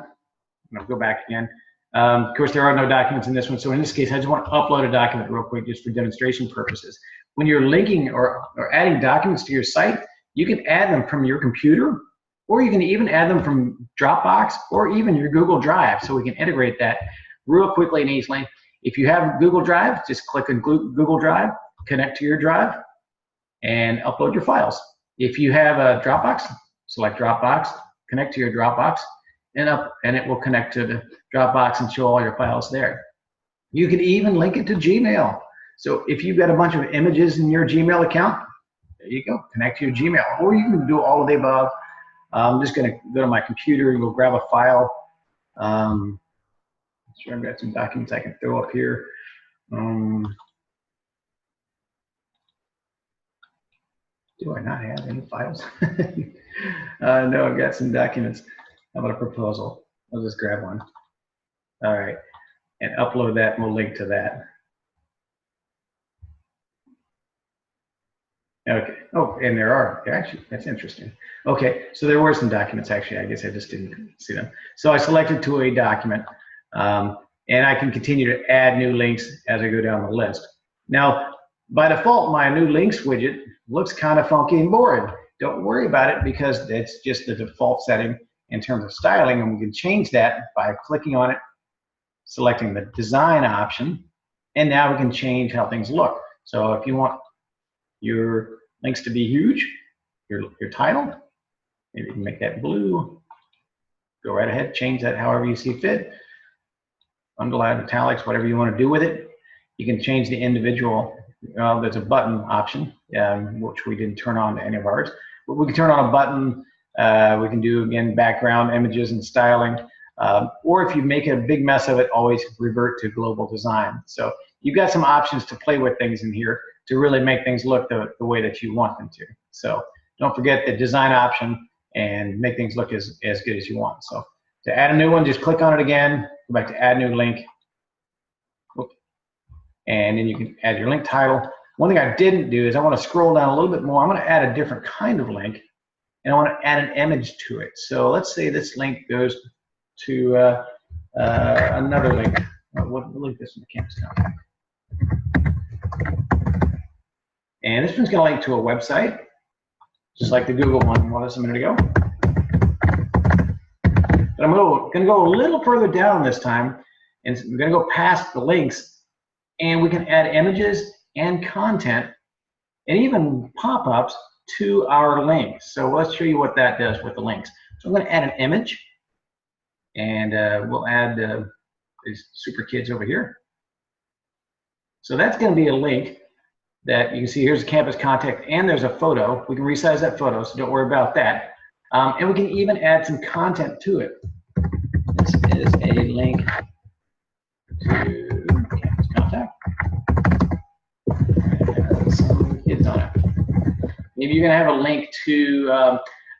I'll go back again. Of course, there are no documents in this one. So in this case, I just want to upload a document real quick just for demonstration purposes. When you're linking or adding documents to your site, you can add them from your computer, or you can even add them from Dropbox or even your Google Drive. So we can integrate that real quickly and easily. If you have Google Drive, just click on Google Drive, connect to your drive, and upload your files. If you have a Dropbox, select Dropbox, connect to your Dropbox, and it will connect to the Dropbox and show all your files there. You can even link it to Gmail. So if you've got a bunch of images in your Gmail account, there you go, connect to your Gmail. Or you can do all of the above. I'm just going to go to my computer and go grab a file. Sure, I've got some documents I can throw up here. Do I not have any files? No, I've got some documents. How about a proposal? I'll just grab one. All right, and upload that, and we'll link to that. Okay. Oh, and there are actually, that's interesting. Okay, so there were some documents actually. I guess I just didn't see them. So I selected to a document, and I can continue to add new links as I go down the list. Now, by default, my new links widget looks kind of funky and boring. Don't worry about it because that's just the default setting in terms of styling, and we can change that by clicking on it, selecting the design option, and now we can change how things look. So if you want your links to be huge, your title, maybe you can make that blue. Go right ahead, change that however you see fit. Underline, italics, whatever you want to do with it. You can change the individual. There's a button option, which we didn't turn on to any of ours. But we can turn on a button. We can do, again, background images and styling. Or if you make a big mess of it, always revert to global design. So you've got some options to play with things in here to really make things look the way that you want them to. So don't forget the design option and make things look as good as you want. So to add a new one, just click on it again, go back to add new link, and then you can add your link title. One thing I didn't do is I want to scroll down a little bit more. I'm going to add a different kind of link, and I want to add an image to it. So let's say this link goes to another link. We'll link this in the campus contact. And this one's going to link to a website, just like the Google one was a minute ago. But I'm going to go a little further down this time, and I'm going to go past the links, and we can add images and content and even pop-ups to our links. So let's show you what that does with the links. So I'm going to add an image, and we'll add these super kids over here. So that's going to be a link that you can see. Here's a campus contact, and there's a photo. We can resize that photo, so don't worry about that. And we can even add some content to it. This is a link to campus contact. And some kids on it. Maybe you're going to have a link to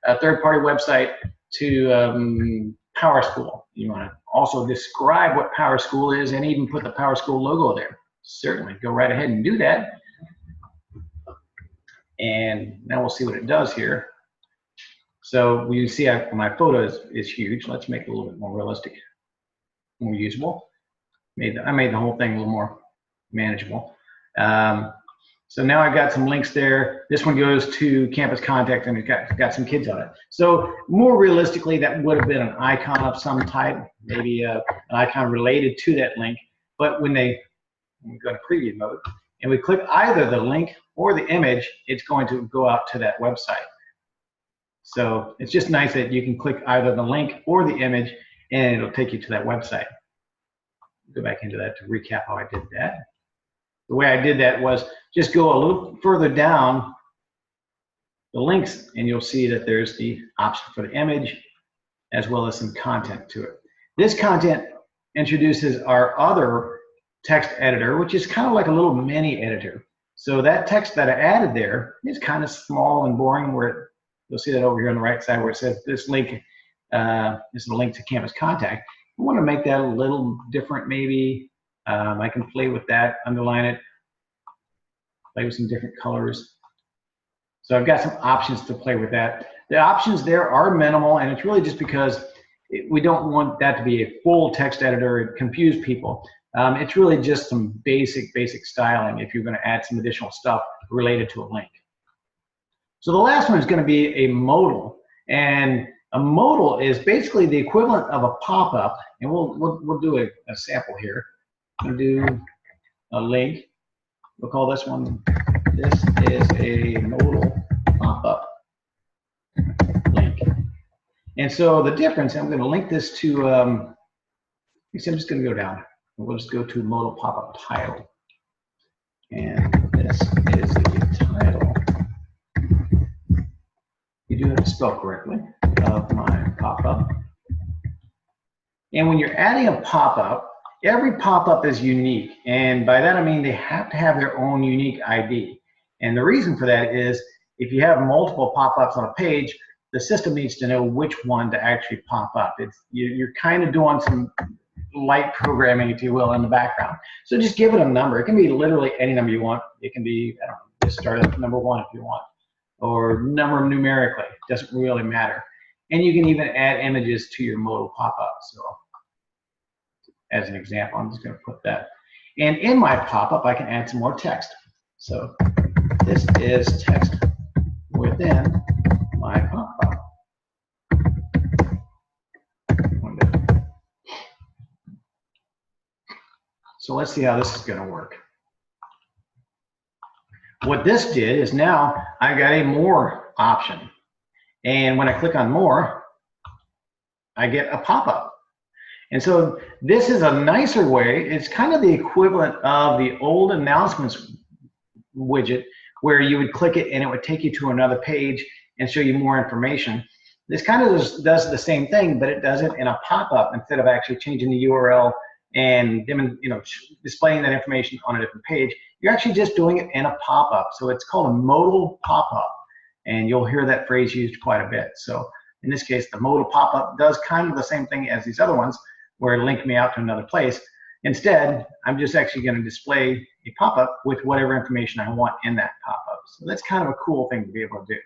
a third-party website to PowerSchool. You want to also describe what PowerSchool is and even put the PowerSchool logo there. Certainly, go right ahead and do that. And now we'll see what it does here. So you see my photo is huge. Let's make it a little bit more realistic, more usable. I made the whole thing a little more manageable. So now I've got some links there. This one goes to campus contact, and it's got some kids on it. So more realistically, that would have been an icon of some type, maybe an icon related to that link. But when we go to preview mode, and we click either the link or the image, it's going to go out to that website. So it's just nice that you can click either the link or the image, and it'll take you to that website. Go back into that to recap how I did that. The way I did that was just go a little further down the links, and you'll see that there's the option for the image as well as some content to it. This content introduces our other text editor, which is kind of like a little mini editor. So that text that I added there is kind of small and boring, where you'll see that over here on the right side where it says this link is a link to campus contact. I want to make that a little different maybe. I can play with that, underline it, play with some different colors. So I've got some options to play with that. The options there are minimal, and it's really just because we don't want that to be a full text editor and confuse people. It's really just some basic styling if you're going to add some additional stuff related to a link. So the last one is going to be a modal, and a modal is basically the equivalent of a pop-up, and we'll do a sample here. We'll do a link. We'll call this one. This is a modal pop-up link. And so the difference, I'm going to link this to. I'm just going to go down. We'll just go to modal pop-up title, and this is the title. You do have to spell correctly of my pop-up. And when you're adding a pop-up, every pop-up is unique, and by that I mean they have to have their own unique ID. And the reason for that is if you have multiple pop-ups on a page, the system needs to know which one to actually pop up. You're kind of doing some light programming, if you will, in the background. So just give it a number. It can be literally any number you want. It can be, I don't know, just start at number 1 if you want, or number numerically. It doesn't really matter. And you can even add images to your modal pop-up. So as an example, I'm just going to put that. And in my pop-up, I can add some more text. So this is text within my pop-up. So let's see how this is going to work. What this did is now I got a more option. And when I click on more, I get a pop-up. And so this is a nicer way. It's kind of the equivalent of the old announcements widget where you would click it and it would take you to another page and show you more information. This kind of does the same thing, but it does it in a pop-up instead of actually changing the URL and displaying that information on a different page. You're actually just doing it in a pop-up. So it's called a modal pop-up, and you'll hear that phrase used quite a bit. So in this case, the modal pop-up does kind of the same thing as these other ones, where it linked me out to another place. Instead, I'm just actually going to display a pop-up with whatever information I want in that pop-up. So that's kind of a cool thing to be able to do.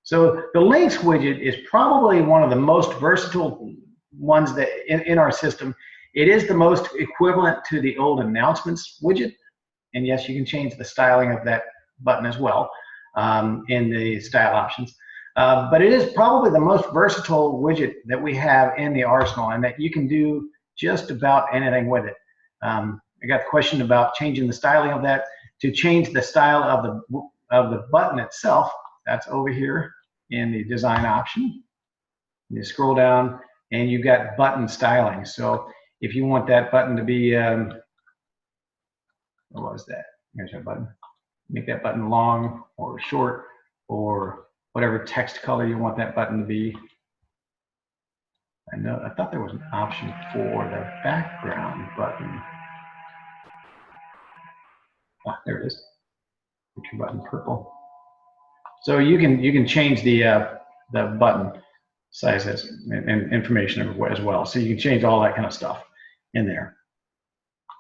So the links widget is probably one of the most versatile ones that in our system. It is the most equivalent to the old announcements widget. And yes, you can change the styling of that button as well in the style options. But it is probably the most versatile widget that we have in the arsenal, and that you can do just about anything with it. I got the question about changing the styling of that. To change the style of the button itself, that's over here in the design option. You scroll down and you've got button styling. So if you want that button to be, what was that? Here's our button. Make that button long or short or whatever text color you want that button to be. I thought there was an option for the background button. Ah, there it is. Put your button purple. So you can change the button sizes and information as well. So you can change all that kind of stuff in there.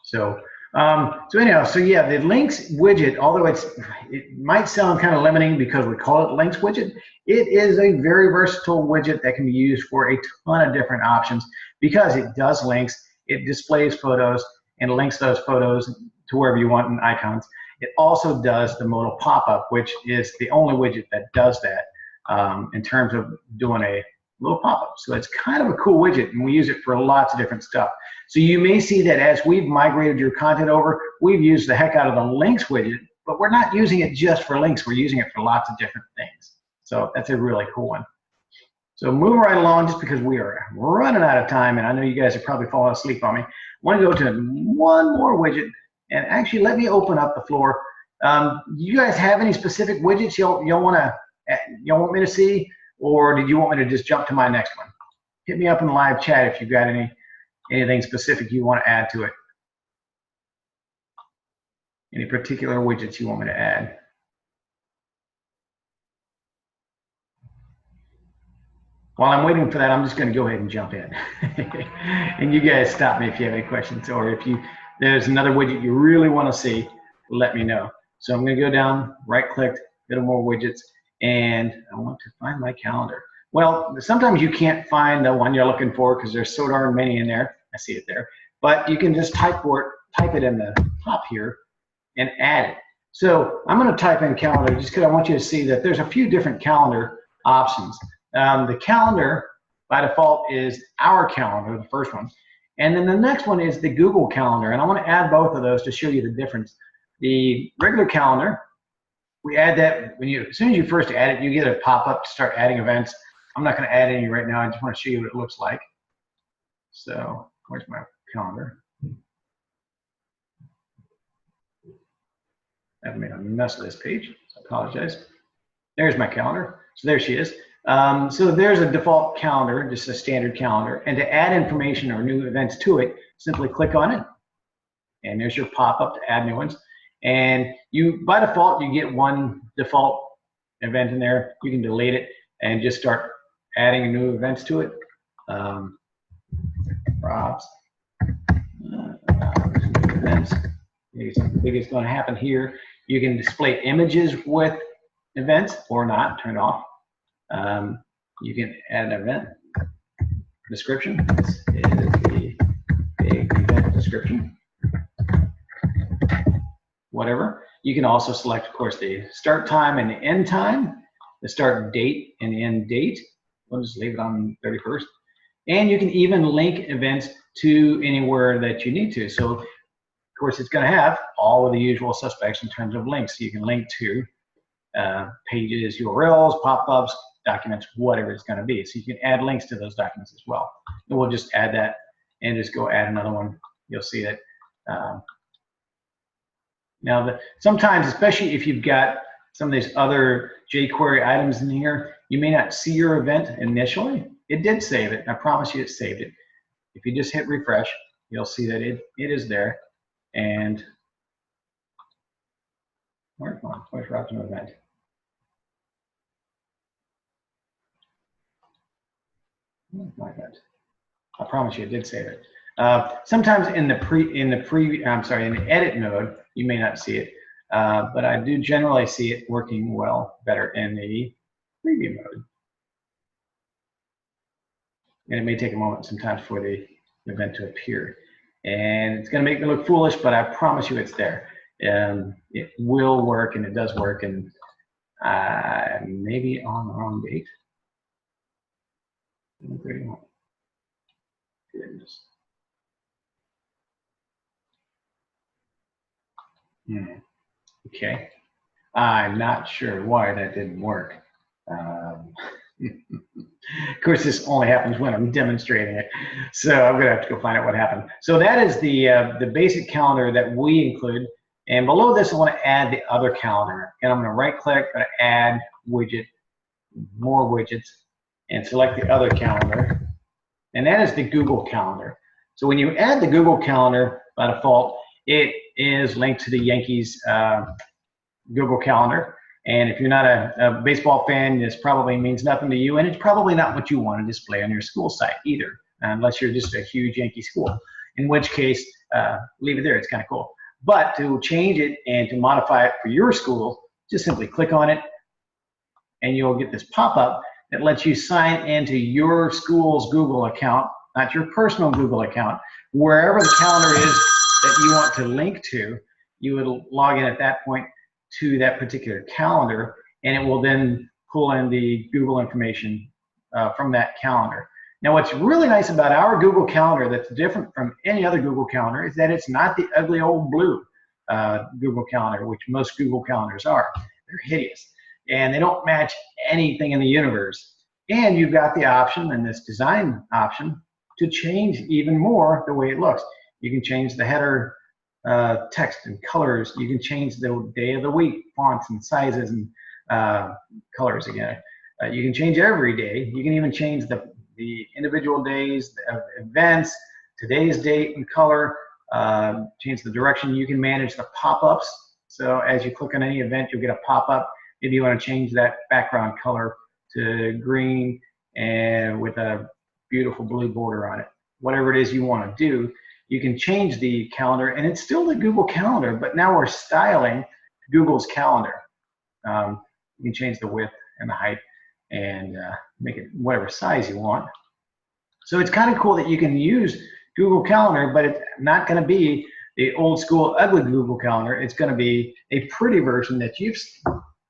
So anyhow, so yeah, the links widget, although it might sound kind of limiting because we call it links widget, it is a very versatile widget that can be used for a ton of different options because it does links, it displays photos and links those photos to wherever you want in icons. It also does the modal pop-up, which is the only widget that does that in terms of doing a little pop-up. So it's kind of a cool widget, and we use it for lots of different stuff. So you may see that as we've migrated your content over, we've used the heck out of the links widget, but we're not using it just for links. We're using it for lots of different things. So that's a really cool one. So moving right along, just because we are running out of time, and I know you guys are probably falling asleep on me, I want to go to one more widget, and actually let me open up the floor. Do you guys have any specific widgets you want me to see, or did you want me to just jump to my next one? Hit me up in the live chat if you've got anything specific you want to add to it. Any particular widgets you want me to add? While I'm waiting for that, I'm just going to go ahead and jump in. And you guys stop me if you have any questions, or if there's another widget you really want to see, let me know. So I'm going to go down, right-click, go to more widgets, and I want to find my calendar. Well, sometimes you can't find the one you're looking for because there's so darn many in there. I see it there. But you can just type it in the top here and add it. So I'm going to type in calendar just because I want you to see that there's a few different calendar options. The calendar by default is our calendar, the first one. And then the next one is the Google Calendar. And I want to add both of those to show you the difference. The regular calendar, we add that as soon as you first add it, you get a pop-up to start adding events. I'm not going to add any right now. I just want to show you what it looks like. So where's my calendar? I've made a mess of this page, so I apologize. There's my calendar. So there she is. So there's a default calendar, just a standard calendar. And to add information or new events to it, simply click on it. And there's your pop-up to add new ones. And by default, you get one default event in there. You can delete it and just start adding new events to it. Props. Events. Maybe something big is going to happen here. You can display images with events or not, turn it off. You can add an event description. This is the big event description. Whatever. You can also select, of course, the start time and the end time, the start date and the end date. We'll just leave it on 31st. And you can even link events to anywhere that you need to. So, of course, it's going to have all of the usual suspects in terms of links. So you can link to pages, URLs, pop-ups, documents, whatever it's going to be. So you can add links to those documents as well. And we'll just add that and just go add another one. You'll see it. Now, sometimes, especially if you've got some of these other jQuery items in here, you may not see your event initially. It did save it. I promise you it saved it. If you just hit refresh, you'll see that it is there. And where's Rob's new event? My event. I promise you it did save it. Sometimes in the edit mode, you may not see it, but I do generally see it working better in the preview mode. And it may take a moment sometimes for the event to appear. And it's going to make me look foolish, but I promise you it's there. It will work, and it does work, and maybe on the wrong date. 31. Goodness. Okay. I'm not sure why that didn't work. Of course, this only happens when I'm demonstrating it, so I'm going to have to go find out what happened. So that is the basic calendar that we include, and below this I want to add the other calendar, and I'm going to right-click, going to add widget, more widgets, and select the other calendar, and that is the Google Calendar. So when you add the Google Calendar, by default, it is linked to the Yankees Google Calendar. And if you're not a baseball fan, this probably means nothing to you, and it's probably not what you want to display on your school site either, unless you're just a huge Yankee school, in which case, leave it there. It's kind of cool. But to change it and to modify it for your school, just simply click on it, and you'll get this pop-up that lets you sign into your school's Google account, not your personal Google account. Wherever the calendar is that you want to link to, you would log in at that point to that particular calendar, and it will then pull in the Google information from that calendar. Now, what's really nice about our Google Calendar that's different from any other Google Calendar is that it's not the ugly old blue Google Calendar, which most Google Calendars are. They're hideous, and they don't match anything in the universe. And you've got the option, and this design option, to change even more the way it looks. You can change the header text and colors. You can change the day of the week, fonts and sizes and colors again. You can change every day. You can even change the individual days of events, today's date and color, change the direction. You can manage the pop-ups. So as you click on any event, you'll get a pop-up. Maybe you want to change that background color to green and with a beautiful blue border on it. Whatever it is you want to do, you can change the calendar, and it's still the Google Calendar, but now we're styling Google's calendar. You can change the width and the height and make it whatever size you want. So it's kind of cool that you can use Google Calendar, but it's not going to be the old school ugly Google Calendar. It's going to be a pretty version that you've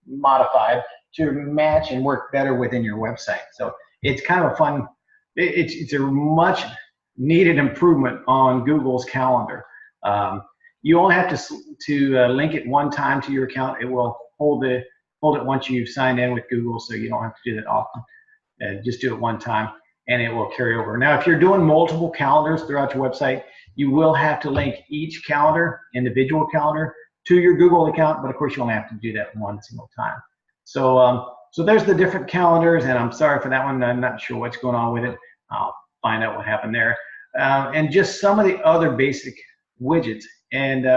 modified to match and work better within your website. So it's kind of a fun, it's a much needed improvement on Google's calendar. You only have to link it one time to your account. It will hold it once you've signed in with Google, so you don't have to do that often. Just do it one time and it will carry over. Now, if you're doing multiple calendars throughout your website, you will have to link each calendar, individual calendar, to your Google account, but of course you only have to do that one single time. So, so there's the different calendars, and I'm sorry for that one. I'm not sure what's going on with it. I'll find out what happened there. And just some of the other basic widgets. And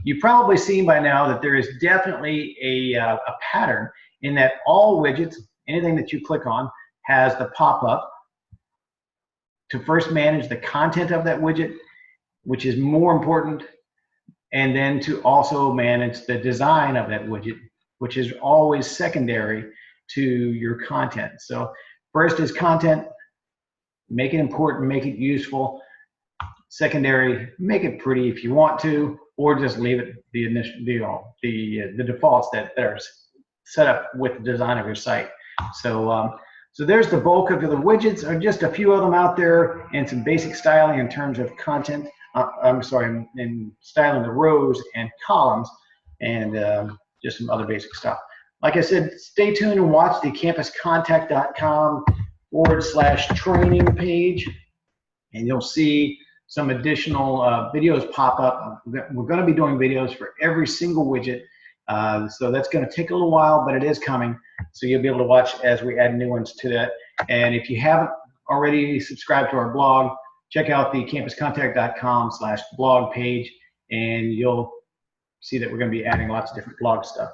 you've probably seen by now that there is definitely a pattern in that all widgets, anything that you click on, has the pop-up to first manage the content of that widget, which is more important, and then to also manage the design of that widget, which is always secondary to your content. So first is content, make it important, make it useful. Secondary, make it pretty if you want to, or just leave it the initial, the defaults that are set up with the design of your site. So so there's the bulk of the widgets, or just a few of them out there, and some basic styling in terms of content. I'm sorry, in styling the rows and columns, and just some other basic stuff. Like I said, stay tuned and watch the campuscontact.com/training page, and you'll see some additional videos pop up. We're going to be doing videos for every single widget, so that's going to take a little while, but it is coming. So you'll be able to watch as we add new ones to that. And if you haven't already subscribed to our blog, check out the campuscontact.com/blog page, and you'll see that we're going to be adding lots of different blog stuff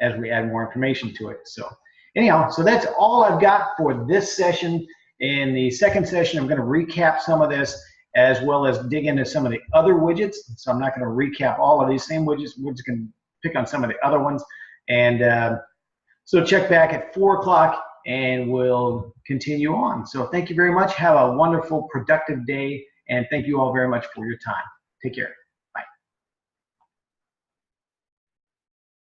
as we add more information to it. So anyhow, so that's all I've got for this session. In the second session, I'm going to recap some of this, as well as dig into some of the other widgets. So I'm not going to recap all of these same widgets. We're just going to pick on some of the other ones. And so check back at 4 o'clock and we'll continue on. So thank you very much. Have a wonderful, productive day. And thank you all very much for your time. Take care.